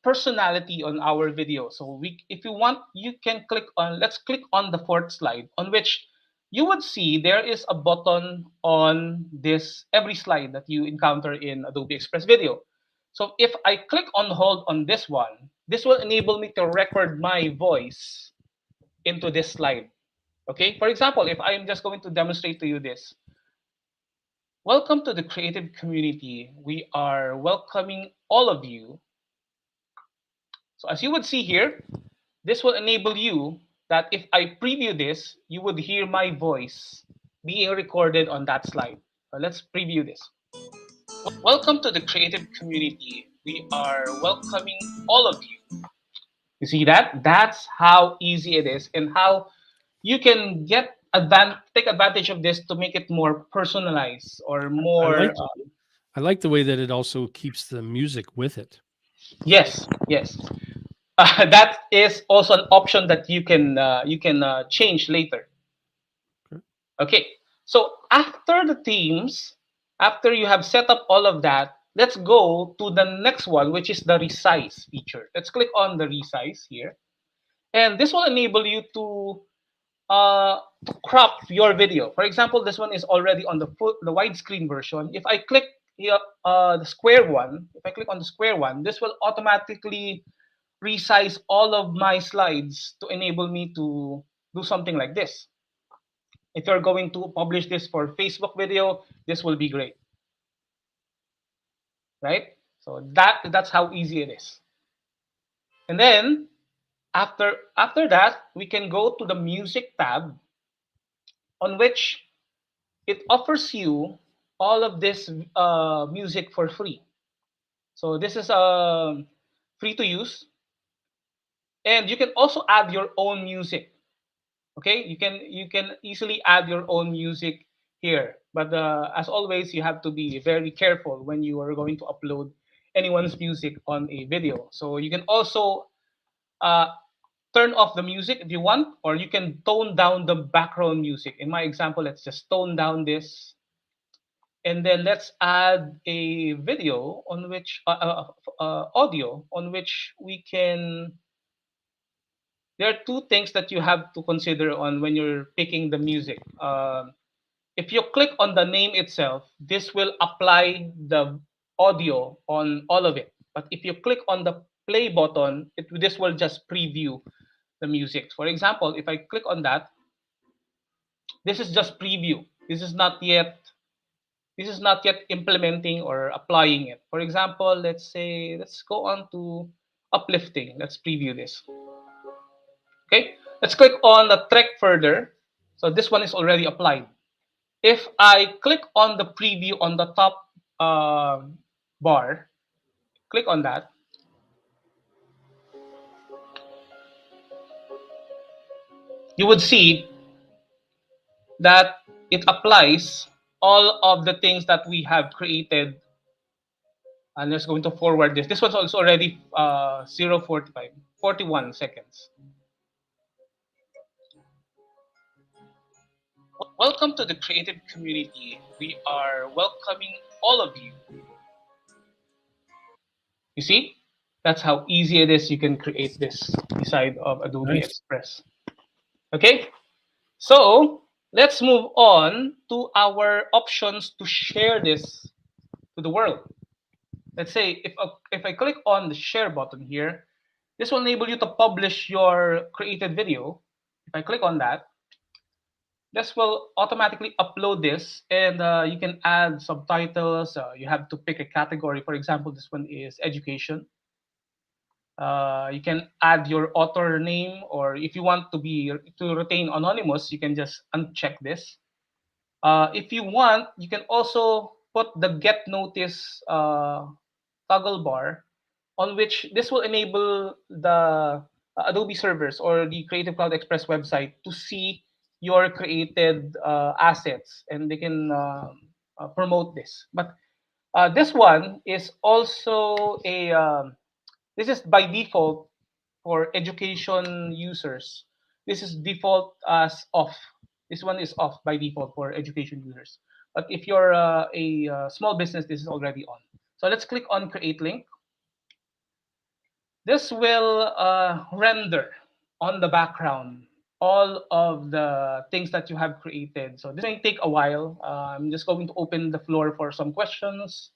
S2: personality on our video. So if you want, you can click on, let's click on the fourth slide, on which you would see there is a button on this every slide that you encounter in Adobe Express Video. So if I click on hold on this one, this will enable me to record my voice into this slide. Okay, for example, if I'm just going to demonstrate to you this. Welcome to the creative community. We are welcoming all of you. So as you would see here, this will enable you that if I preview this, you would hear my voice being recorded on that slide. So let's preview this. Welcome to the creative community. We are welcoming all of you. You see that? That's how easy it is and how you can take advantage of this to make it more personalized or more.
S1: I like the way that it also keeps the music with it.
S2: Yes, yes. That is also an option that you can change later. Okay, so after the themes, after you have set up all of that, let's go to the next one, which is the resize feature. Let's click on the resize here, and this will enable you to crop your video. For example, this one is already on the widescreen version. If I click here, the square one, if I click on the square one, this will automatically resize all of my slides to enable me to do something like this. If you're going to publish this for Facebook video, this will be great, right? So that's how easy it is. And then after that, we can go to the music tab, on which it offers you all of this music for free. So this is free to use, and you can also add your own music. Okay, you can easily add your own music here, but as always, you have to be very careful when you are going to upload anyone's music on a video. So you can also uh, turn off the music if you want, or you can tone down the background music. In my example, let's just tone down this, and then let's add a video on which audio on which we can. There are two things that you have to consider on when you're picking the music. If you click on the name itself, this will apply the audio on all of it. But if you click on the play button, this will just preview the music. For example, if I click on that, this is just preview. This is not yet implementing or applying it. For example, let's go on to uplifting. Let's preview this. Okay, let's click on the track further. So this one is already applied. If I click on the preview on the top bar, click on that. You would see that it applies all of the things that we have created. And let's going to forward this. This one's also already 0:45, 41 seconds. Welcome to the creative community. We are welcoming all of you. You see? That's how easy it is. You can create this inside of Adobe Express. Okay? So let's move on to our options to share this to the world. Let's say if I click on the share button here, this will enable you to publish your created video. If I click on that, this will automatically upload this, and you can add subtitles. You have to pick a category. For example, this one is education. You can add your author name, or if you want to retain anonymous, you can just uncheck this. If you want, you can also put the get notice toggle bar, on which this will enable the Adobe servers or the Creative Cloud Express website to see your created assets, and they can promote this. But this one is also a this is by default for education users. This is default as off. This one is off by default for education users. But if you're a small business, this is already on. So let's click on create link. This will render on the background all of the things that you have created. So this may take a while. I'm just going to open the floor for some questions,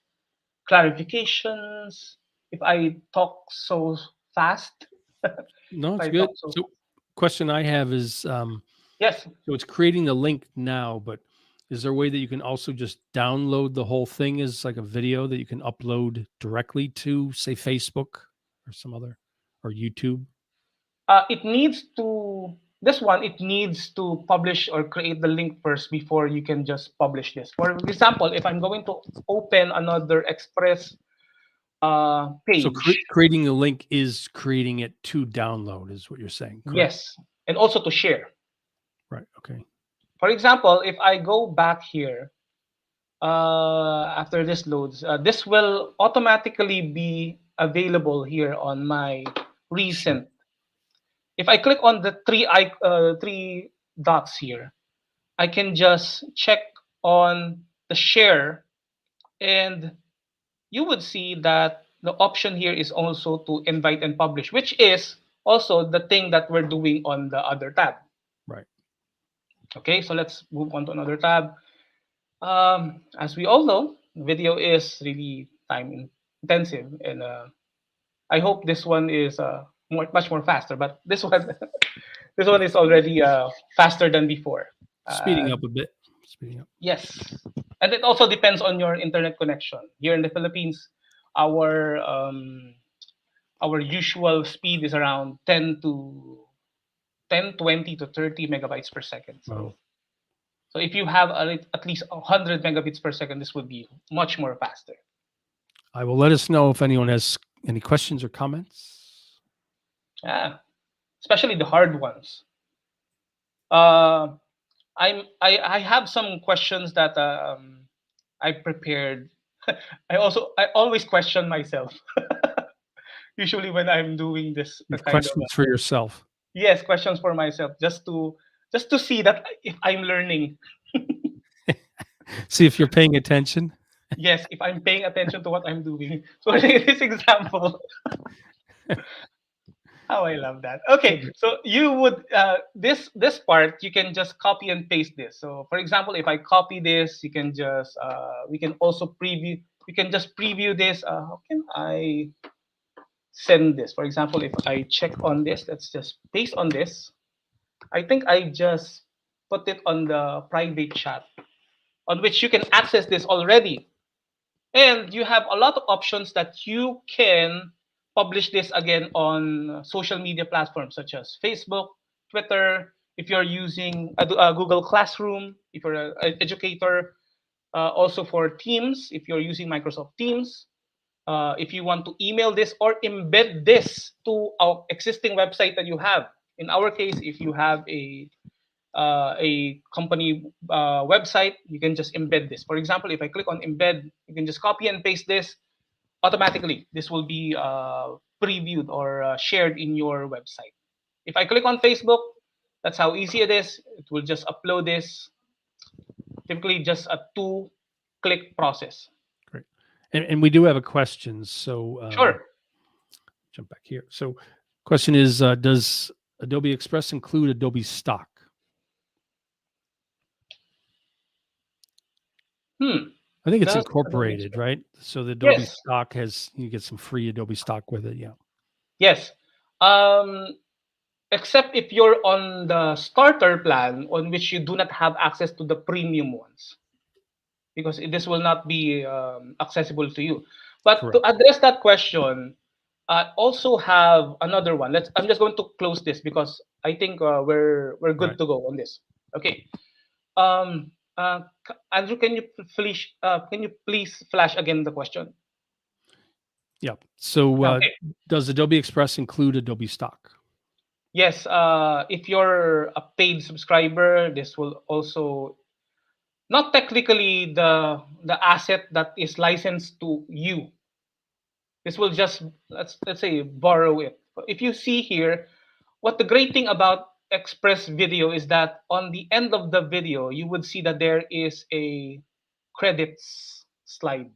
S2: clarifications. If I talk so fast.
S1: No, it's good. So question I have is,
S2: yes.
S1: So it's creating the link now, but is there a way that you can also just download the whole thing as like a video that you can upload directly to, say, Facebook or some other, or YouTube?
S2: It needs to, this one, it needs to publish or create the link first before you can just publish this. For example, if I'm going to open another Express page.
S1: So creating the link is creating it to download, is what you're saying, correct?
S2: Yes, and also to share.
S1: Right, okay.
S2: For example, if I go back here, after this loads, this will automatically be available here on my recent. If I click on the three dots here, I can just check on the share, and you would see that the option here is also to invite and publish, which is also the thing that we're doing on the other tab.
S1: Right.
S2: Okay, so let's move on to another tab. As we all know, video is really time intensive, and I hope this one is much more faster. But this one, this one is already faster than before.
S1: Speeding up a bit. Speeding up.
S2: Yes, and it also depends on your internet connection. Here in the Philippines, our usual speed is around 20 to 30 megabytes per second. So.
S1: Wow.
S2: So if you have at least 100 megabits per second, this would be much more faster.
S1: I will let us know if anyone has any questions or comments.
S2: Yeah, especially the hard ones. I have some questions that I prepared. I always question myself. Usually when I'm doing this.
S1: Questions for yourself.
S2: Yes, questions for myself, just to see that if I'm learning.
S1: See if you're paying attention.
S2: Yes, if I'm paying attention to what I'm doing. So in this example, oh, I love that. Okay, so you would this part you can just copy and paste this. So for example, if I copy this, you can just we can also preview. We can just preview this. How can I send this? For example, if I check on this, let's just paste on this. I think I just put it on the private chat, on which you can access this already. And you have a lot of options that you can publish this again on social media platforms such as Facebook, Twitter. If you're using Google Classroom, if you're an educator, also for Teams, if you're using Microsoft Teams, if you want to email this or embed this to our existing website that you have. In our case, if you have a company website, you can just embed this. For example, if I click on embed, you can just copy and paste this. Automatically, this will be previewed or shared in your website. If I click on Facebook, that's how easy it is. It will just upload this. Typically, just a 2-click process.
S1: Great. And we do have a question. So
S2: sure.
S1: Jump back here. So question is, does Adobe Express include Adobe stock? I think it's incorporated, right? So the Adobe stock has, you get some free Adobe stock with it. Yeah.
S2: Yes. Except if you're on the starter plan, on which you do not have access to the premium ones, because this will not be accessible to you. But correct. To address that question, I also have another one. I'm just going to close this because I think we're good to go on this. Okay. Andrew, can you please flash again the question?
S1: Yeah. So
S2: Okay.
S1: does Adobe Express include Adobe Stock?
S2: Yes. If you're a paid subscriber, this will also not technically the asset that is licensed to you. This will just let's say borrow it. If you see here, what the great thing about Express Video is that on the end of the video, you would see that there is a credits slide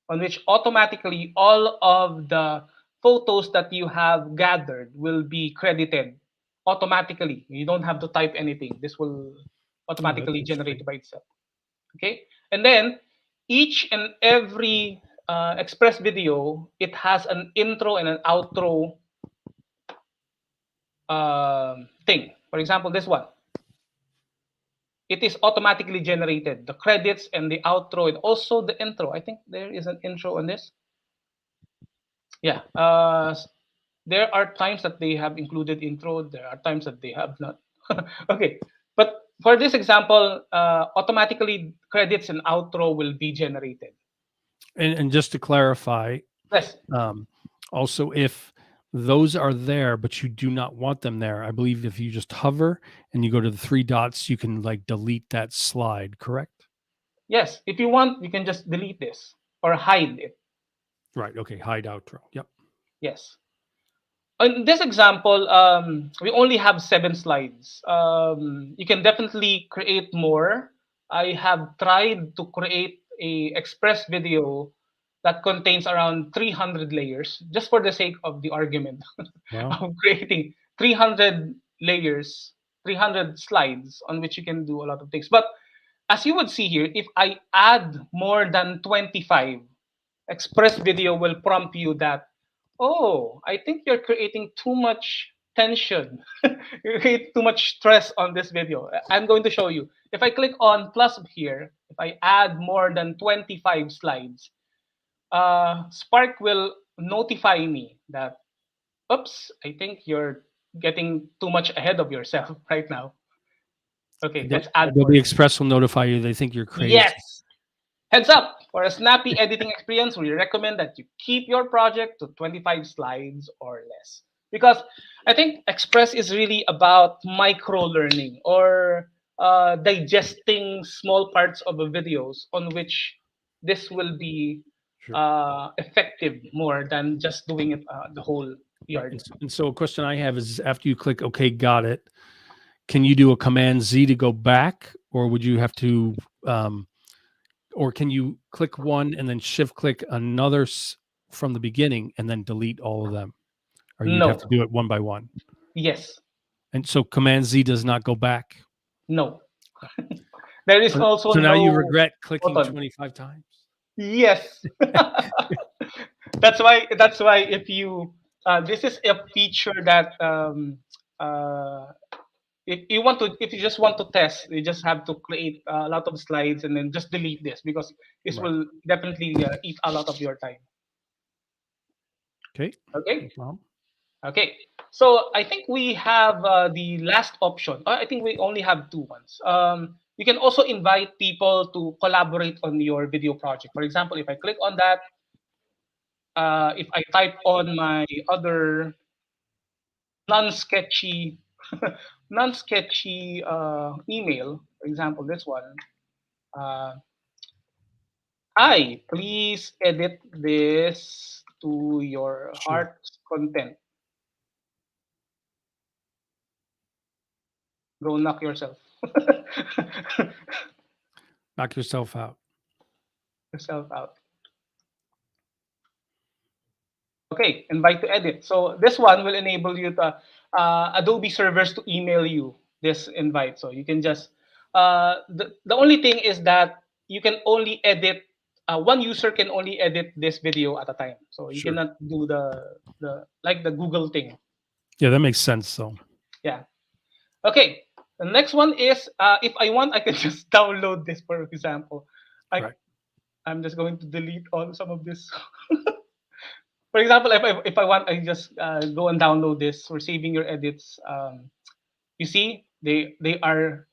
S2: on which automatically all of the photos that you have gathered will be credited automatically. You don't have to type anything. This will
S1: Oh, that's
S2: automatically
S1: interesting.
S2: generate by itself. Okay, and then each and every Express Video, it has an intro and an outro thing. For example, this one, it is automatically generated. The credits and the outro and also the intro. I think there is an intro on this. Yeah. There are times that they have included intro. There are times that they have not. Okay. But for this example, automatically credits and outro will be generated.
S1: And just to clarify,
S2: Yes.
S1: Also, if those are there, but you do not want them there, I believe if you just hover and you go to the three dots, you can like delete that slide, correct?
S2: Yes. If you want, you can just delete this or hide it.
S1: Right. Okay. Hide outro. Yep.
S2: Yes. In this example, we only have 7 slides. You can definitely create more. I have tried to create a Express Video that contains around 300 layers, just for the sake of the argument
S1: Wow.
S2: of creating 300 layers, 300 slides on which you can do a lot of things. But as you would see here, if I add more than 25, Express Video will prompt you that, oh, I think you're creating too much tension. You create too much stress on this video. I'm going to show you. If I click on plus here, if I add more than 25 slides, Spark will notify me that, oops, I think you're getting too much ahead of yourself right now. Okay, let's add more.
S1: Adobe Express will notify you they think you're crazy.
S2: Yes. Heads up, for a snappy editing experience, we recommend that you keep your project to 25 slides or less. Because I think Express is really about micro learning or digesting small parts of the videos on which this will be effective more than just doing it the whole yard.
S1: And so a question I have is after you click OK, got it, can you do a Command Z to go back, or would you have to or can you click one and then shift click another from the beginning and then delete all of them? Or you'd have to do it one by one?
S2: Yes.
S1: And so Command Z does not go back?
S2: No. There is also
S1: so now
S2: no
S1: you regret clicking
S2: button.
S1: 25 times?
S2: Yes. That's why if you this is a feature that if you just want to test, you just have to create a lot of slides and then just delete this, because this will definitely eat a lot of your time.
S1: Okay.
S2: Okay.
S1: No problem.
S2: Okay. So I think we have the last option. I think we only have 2 ones. You can also invite people to collaborate on your video project. For example, if I click on that, if I type on my other non-sketchy non-sketchy email, for example, this one, hi, please edit this to your heart's content. Go knock yourself.
S1: Knock yourself out.
S2: Okay, invite to edit. So this one will enable you to Adobe servers to email you this invite. So you can just the only thing is that you can only edit one user can only edit this video at a time. So you cannot do the like the Google thing.
S1: Yeah, that makes sense. So
S2: yeah. Okay. The next one is if I want, I can just download this, for example. I'm just going to delete all some of this. For example, if I want, I just go and download this. For saving your edits. You see, they are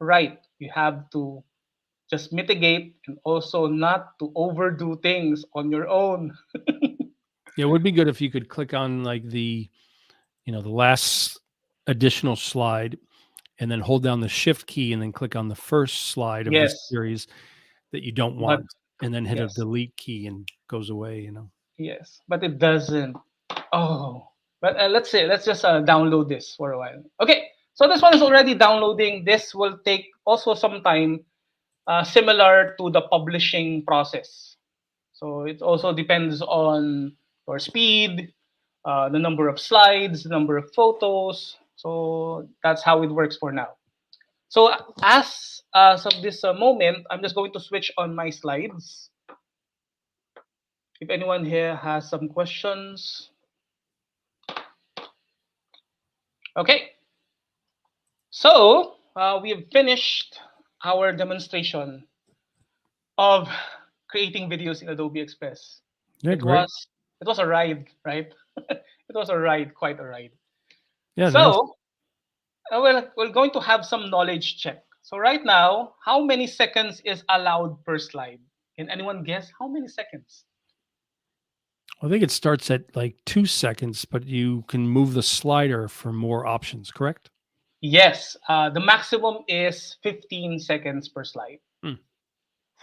S2: right. You have to just mitigate and also not to overdo things on your own.
S1: Yeah, it would be good if you could click on like the last additional slide and then hold down the shift key and then click on the first slide of the
S2: Yes,
S1: series that you don't
S2: but
S1: want and then hit a
S2: yes,
S1: delete key and goes away.
S2: yes, but it doesn't. Oh, but let's just download this for a while. Okay, so this one is already downloading. This will take also some time, similar to the publishing process. So it also depends on your speed, the number of slides, the number of photos. So that's how it works for now. So as of this moment, I'm just going to switch on my slides. If anyone here has some questions. Okay. So we have finished our demonstration of creating videos in Adobe Express.
S1: Yeah,
S2: It
S1: great.
S2: was it was a ride, right? It was a ride, quite a ride.
S1: Yeah, nice.
S2: So well, we're going to have some knowledge check. So right now, how many seconds is allowed per slide? Can anyone guess how many seconds?
S1: I think it starts at like 2 seconds, but you can move the slider for more options, correct?
S2: Yes, the maximum is 15 seconds per slide.
S1: Hmm.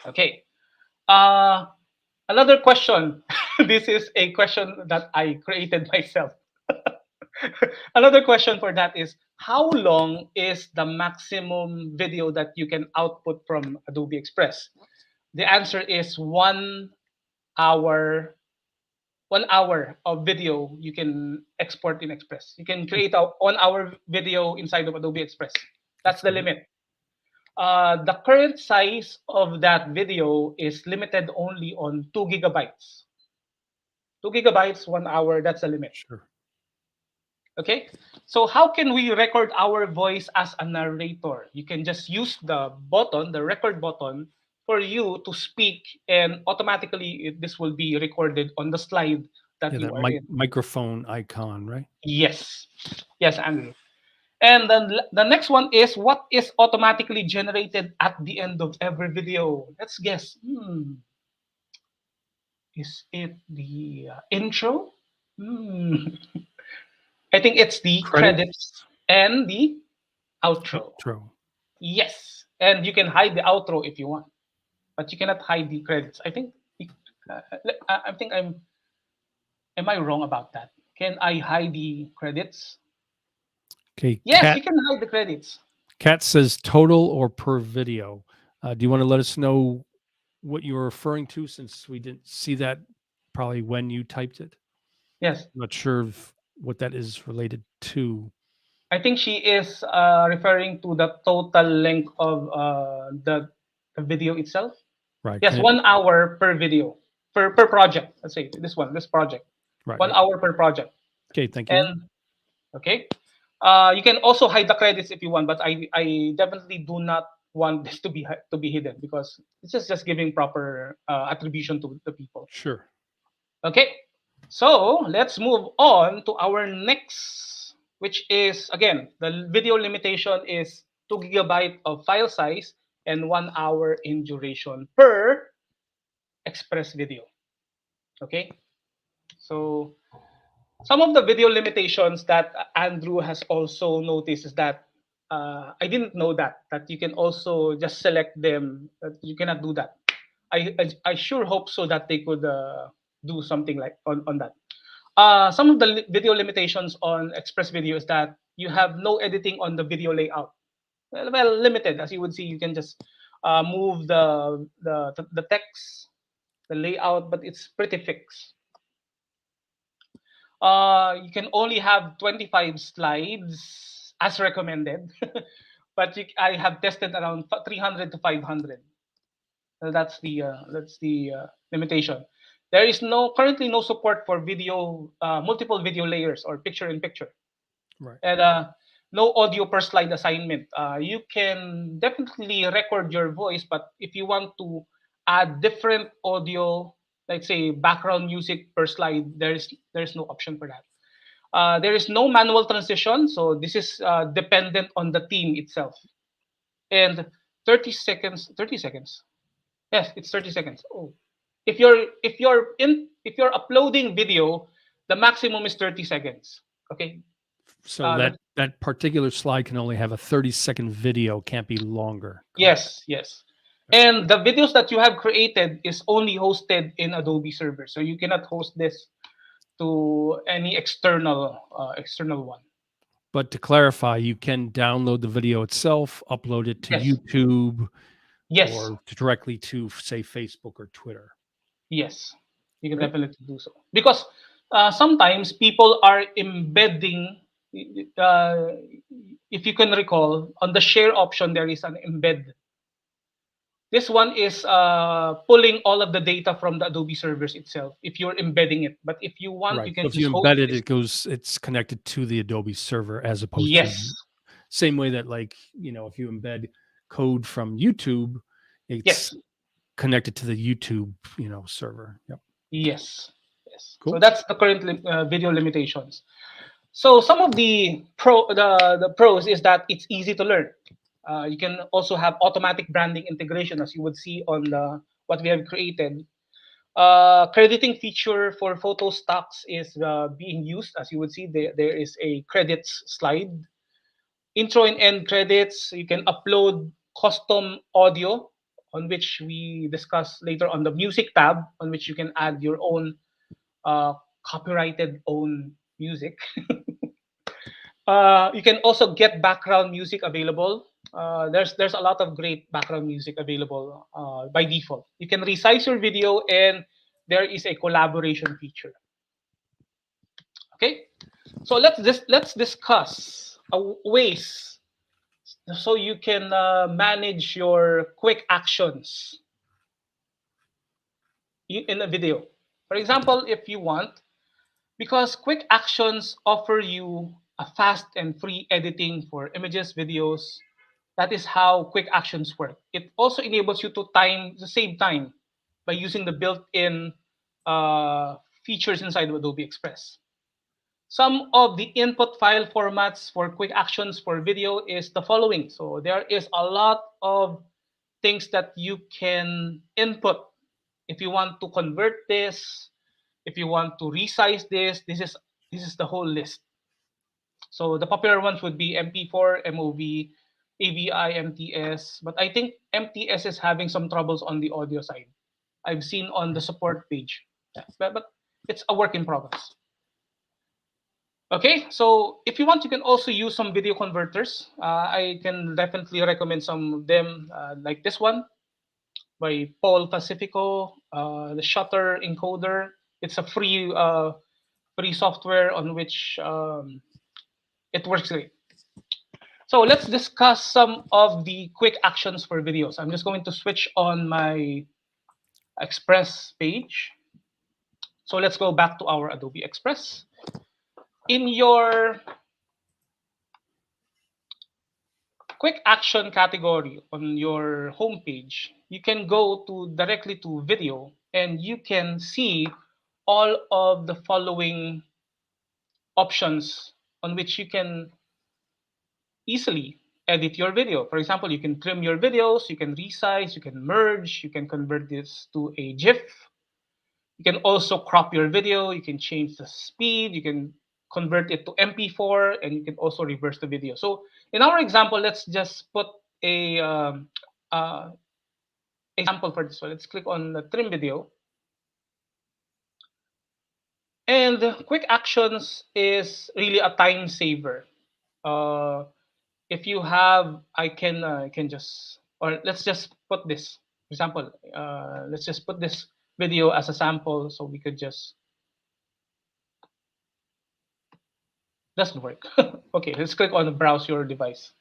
S2: Okay. Uh, Another question. This is a question that I created myself. Another question for that is, how long is the maximum video that you can output from Adobe Express? The answer is 1 hour. 1 hour of video you can export in Express. You can create a 1 hour video inside of Adobe Express. That's
S1: That's
S2: the
S1: great.
S2: limit. The current size of that video is limited only on 2 gigabytes. 2 gigabytes, 1 hour, that's the limit.
S1: Sure.
S2: Okay, so how can we record our voice as a narrator? You can just use the button, the record button, for you to speak, and automatically this will be recorded on the slide that
S1: Yeah,
S2: you
S1: that
S2: are in.
S1: microphone icon, right?
S2: Yes, yes, Andrew. And then the next one is, what is automatically generated at the end of every video? Let's guess. Is it the intro? Hmm. I think it's the
S1: Credits,
S2: credits and the outro.
S1: outro.
S2: Yes, and you can hide the outro if you want, but you cannot hide the credits. Uh, I think I'm. Am I wrong about that? Can I hide the credits?
S1: Okay,
S2: Yes, you can hide the credits.
S1: Cat says total or per video. Do you want to let us know what you were referring to since we didn't see that probably when you typed it?
S2: Yes,
S1: I'm not sure what that is related to.
S2: I think she is referring to the total length of the video itself.
S1: Right.
S2: Yes, 1 hour per video, per project. Let's say this project,
S1: Right.
S2: 1 hour per project.
S1: Okay. Thank you.
S2: And okay, you can also hide the credits if you want, but I definitely do not want this to be hidden, because it's just giving proper attribution to the people.
S1: Sure.
S2: Okay, so let's move on to our next, which is, again, the video limitation is 2 gigabyte of file size and 1 hour in duration per Express video. Okay, so some of the video limitations that Andrew has also noticed is that I didn't know that you can also just select them. That you cannot do that. I sure hope so that they could do something like on that. Some of the video limitations on Express Video is that you have no editing on the video layout. Well, limited, as you would see. You can just move the text, the layout, but it's pretty fixed. You can only have 25 slides as recommended, but I have tested around 300 to 500. That's the limitation. There is currently no support for multiple video layers or picture in picture,
S1: Right.
S2: and no audio per slide assignment. You can definitely record your voice, but if you want to add different audio, let's say background music per slide, there's no option for that. There is no manual transition, so this is dependent on the team itself. And 30 seconds. 30 seconds. Yes, it's 30 seconds. Oh, if you're uploading video, the maximum is 30 seconds. Okay.
S1: So that particular slide can only have a 30-second video, can't be longer.
S2: Correct? Yes. And the videos that you have created is only hosted in Adobe server, so you cannot host this to any external one.
S1: But to clarify, you can download the video itself, upload it to YouTube, or directly to, say, Facebook or Twitter.
S2: Yes, you can definitely do so, because sometimes people are embedding. If you can recall, on the share option there is an embed. This one is pulling all of the data from the Adobe servers itself if you're embedding it. But if you want, you can
S1: if
S2: just
S1: you
S2: host
S1: embed it,
S2: this.
S1: it's connected to the Adobe server, as opposed to same way that, like, if you embed code from YouTube, it's connected to the YouTube server.
S2: Yes.
S1: Cool.
S2: So that's the current video limitations. So some of the pros is that it's easy to learn. You can also have automatic branding integration, as you would see on what we have created. Crediting feature for photo stocks is being used. As you would see, there is a credits slide. Intro and end credits. You can upload custom audio, on which we discuss later on the music tab, on which you can add your own copyrighted own music. You can also get background music available. There's a lot of great background music available by default. You can resize your video, and there is a collaboration feature. Okay, so let's discuss ways so you can manage your quick actions in a video. For example, if you want, because quick actions offer you a fast and free editing for images, videos. That is how quick actions work. It also enables you to save time by using the built-in features inside of Adobe Express. Some of the input file formats for quick actions for video is the following. So there is a lot of things that you can input. If you want to convert this, if you want to resize this is the whole list. So the popular ones would be MP4, MOV, AVI, MTS. But I think MTS is having some troubles on the audio side. I've seen on the support page. But it's a work in progress. Okay, so if you want, you can also use some video converters. I can definitely recommend some of them, like this one by Paul Pacifico, the Shutter Encoder. It's a free software on which it works great. So let's discuss some of the quick actions for videos. I'm just going to switch on my Express page. So let's go back to our Adobe Express. In your quick action category on your home page, you can go directly to video, and you can see all of the following options on which you can easily edit your video. For example, you can trim your videos, you can resize, you can merge, you can convert this to a GIF. You can also crop your video, you can change the speed, you can convert it to MP4, and you can also reverse the video. So in our example, let's just put a example for this one. Let's click on the trim video. And quick actions is really a time saver. If you have, I can just, or let's just put this, for example, let's just put this video as a sample, so we could just, doesn't work. Okay, let's click on browse your device.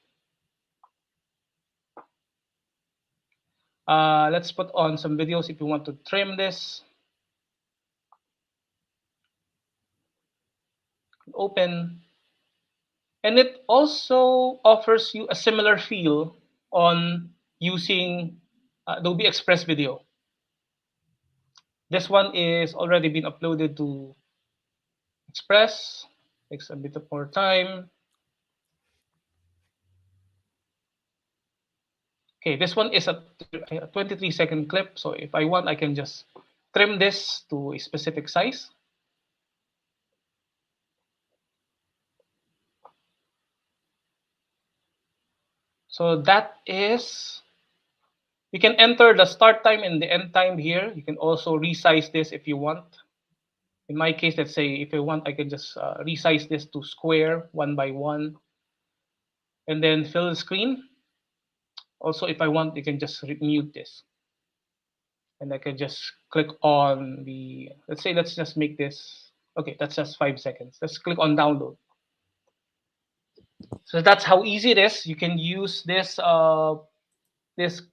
S2: Let's put on some videos if you want to trim this. Open. And it also offers you a similar feel on using Adobe Express Video. This one is already been uploaded to Express. Takes a bit of more time. Okay, this one is a 23-second clip. So if I want, I can just trim this to a specific size. So that is, you can enter the start time and the end time here. You can also resize this if you want. In my case, let's say if I want, I can just resize this to square 1 by 1 and then fill the screen. Also, if I want, you can just mute this. And I can just click on the, let's say, let's just make this, okay, that's just 5 seconds. Let's click on download. So that's how easy it is. You can use this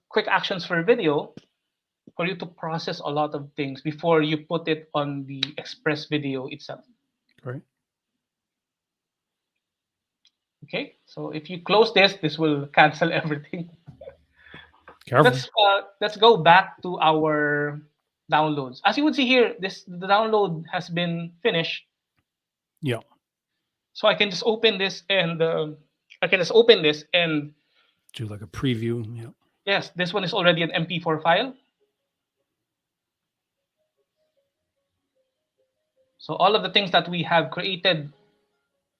S2: quick actions for video for you to process a lot of things before you put it on the Express video itself.
S1: Right.
S2: Okay, so if you close this, this will cancel everything.
S1: Careful.
S2: Let's go back to our downloads. As you would see here, the download has been finished.
S1: Yeah.
S2: So I can just open this and do
S1: like a preview. Yeah.
S2: Yes, this one is already an MP4 file. So all of the things that we have created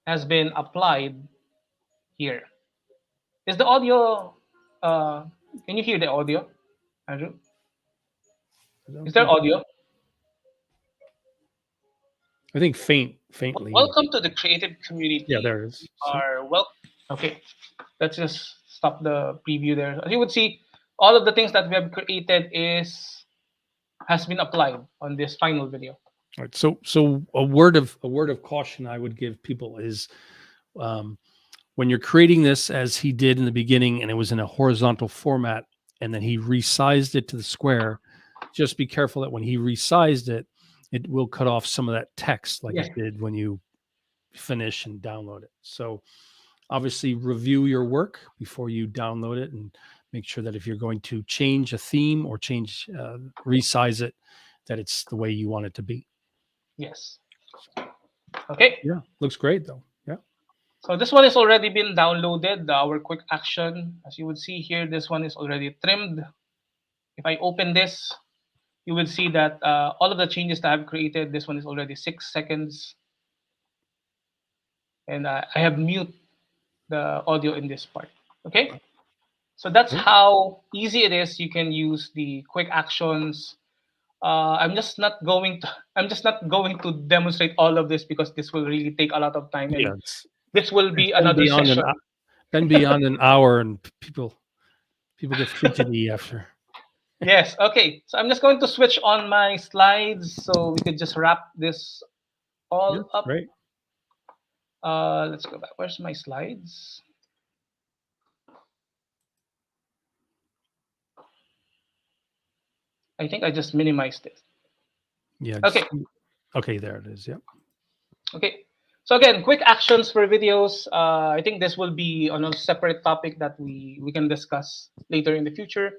S2: has been applied here. Is the audio? Can you hear the audio, Andrew? Is there audio?
S1: I think faintly.
S2: Welcome to the creative community.
S1: Yeah, there it is.
S2: Okay, let's just stop the preview there. As you would see, all of the things that we have created has been applied on this final video.
S1: All right. So a word of caution I would give people is when you're creating this as he did in the beginning, and it was in a horizontal format, and then he resized it to the square. Just be careful that when he resized it, it will cut off some of that text like it did when you finish and download it. So obviously review your work before you download it and make sure that if you're going to change a theme or resize it, that it's the way you want it to be.
S2: Yes. Okay.
S1: Yeah. Looks great though. Yeah.
S2: So this one has already been downloaded, our quick action. As you would see here, this one is already trimmed. If I open this, you will see that all of the changes that I've created, this one is already 6 seconds. And I have mute the audio in this part. Okay. So that's how easy it is. You can use the quick actions. I'm just not going to demonstrate all of this because this will really take a lot of time. And this will be another session.
S1: Then beyond an hour, and people get fidgety after.
S2: Yes. Okay. So I'm just going to switch on my slides so we could just wrap this all up.
S1: Right.
S2: Let's go back. Where's my slides? I think I just minimized it.
S1: Yeah.
S2: Okay.
S1: Okay, there it is. Yeah.
S2: Okay. So again, quick actions for videos. I think this will be on a separate topic that we can discuss later in the future.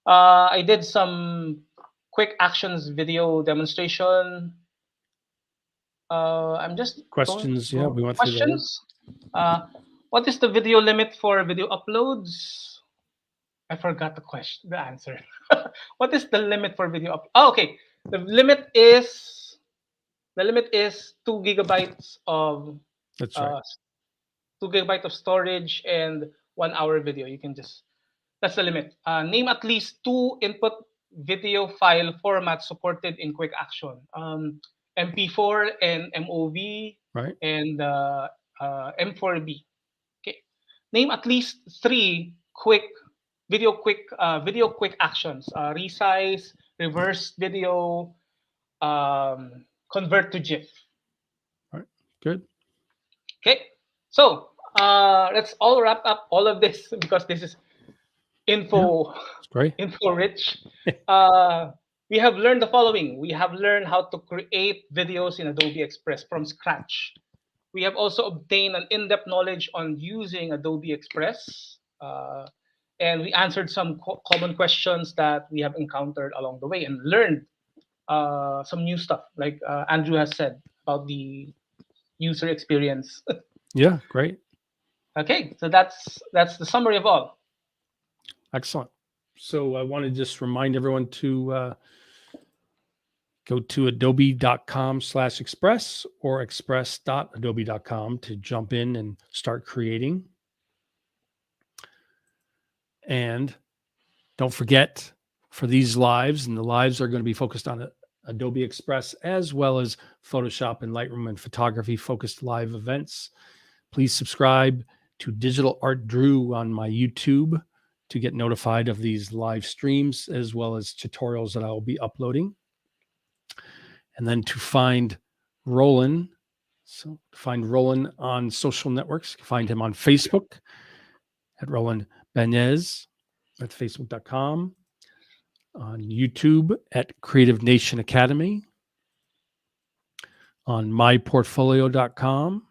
S2: I did some quick actions video demonstration. I'm just
S1: questions. Yeah, we went
S2: through questions. What is the video limit for video uploads? I forgot the answer. What is the limit for video upload? Oh, okay. The limit is 2 gigabytes of.
S1: That's right.
S2: 2 gigabytes of storage and 1 hour video. You can just. That's the limit. Name at least 2 input video file formats supported in quick action. MP4 and MOV.
S1: Right.
S2: And M4B. Okay. Name at least 3 video quick actions. Resize, reverse video, convert to GIF.
S1: All right. Good.
S2: Okay. So let's all wrap up all of this because this is info rich. We have learned the following. We have learned how to create videos in Adobe Express from scratch. We have also obtained an in-depth knowledge on using Adobe Express. And we answered some common questions that we have encountered along the way and learned some new stuff, like Andrew has said about the user experience.
S1: Yeah, great.
S2: Okay, so that's the summary of all.
S1: Excellent. So I want to just remind everyone to go to adobe.com/express or express.adobe.com to jump in and start creating. And don't forget, for these lives, and the lives are going to be focused on Adobe Express as well as Photoshop and Lightroom and photography focused live events. Please subscribe to Digital Art Drew on my YouTube to get notified of these live streams as well as tutorials that I will be uploading. And then to find Rollan, so find Rollan on social networks, find him on Facebook at Rollan Bañez at facebook.com, on YouTube at Creative Nation Academy, on myportfolio.com,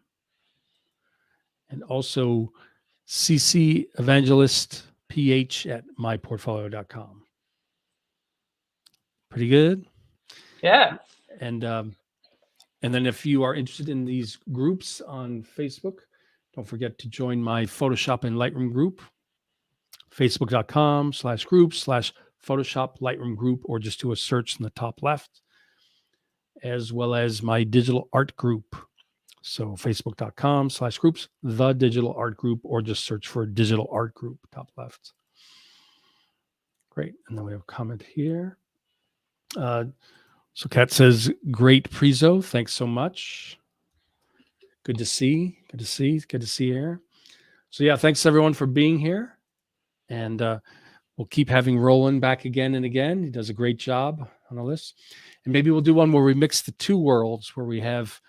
S1: and also CC Evangelist PH at myportfolio.com. Pretty good.
S2: Yeah.
S1: And then if you are interested in these groups on Facebook, don't forget to join my Photoshop and Lightroom group, facebook.com/group/Photoshop Lightroom group, or just do a search in the top left, as well as my digital art group. So facebook.com/groups, the digital art group, or just search for digital art group, top left. Great. And then we have a comment here. So Kat says, great prezo. Thanks so much. Good to see. Good to see. Good to see here. So yeah, thanks everyone for being here. And we'll keep having Rollan back again and again. He does a great job on all this. And maybe we'll do one where we mix the two worlds, where we have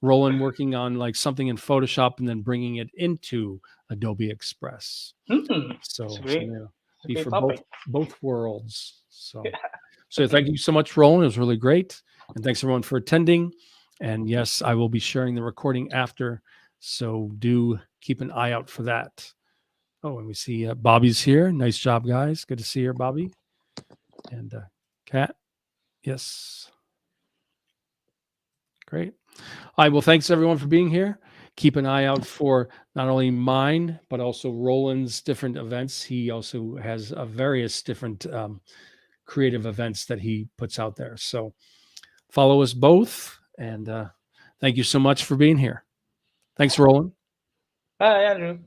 S1: Rollan working on like something in Photoshop and then bringing it into Adobe Express. So yeah, be for both worlds. So. Yeah. So thank you so much, Rollan. It was really great. And thanks everyone for attending. And yes, I will be sharing the recording after. So do keep an eye out for that. Oh, and we see Bobby's here. Nice job, guys. Good to see you, Bobby. And Kat. Yes. Great. All right. Well, thanks everyone for being here. Keep an eye out for not only mine, but also Rollan's different events. He also has various different creative events that he puts out there. So follow us both. And thank you so much for being here. Thanks, Rollan.
S2: Bye, Andrew.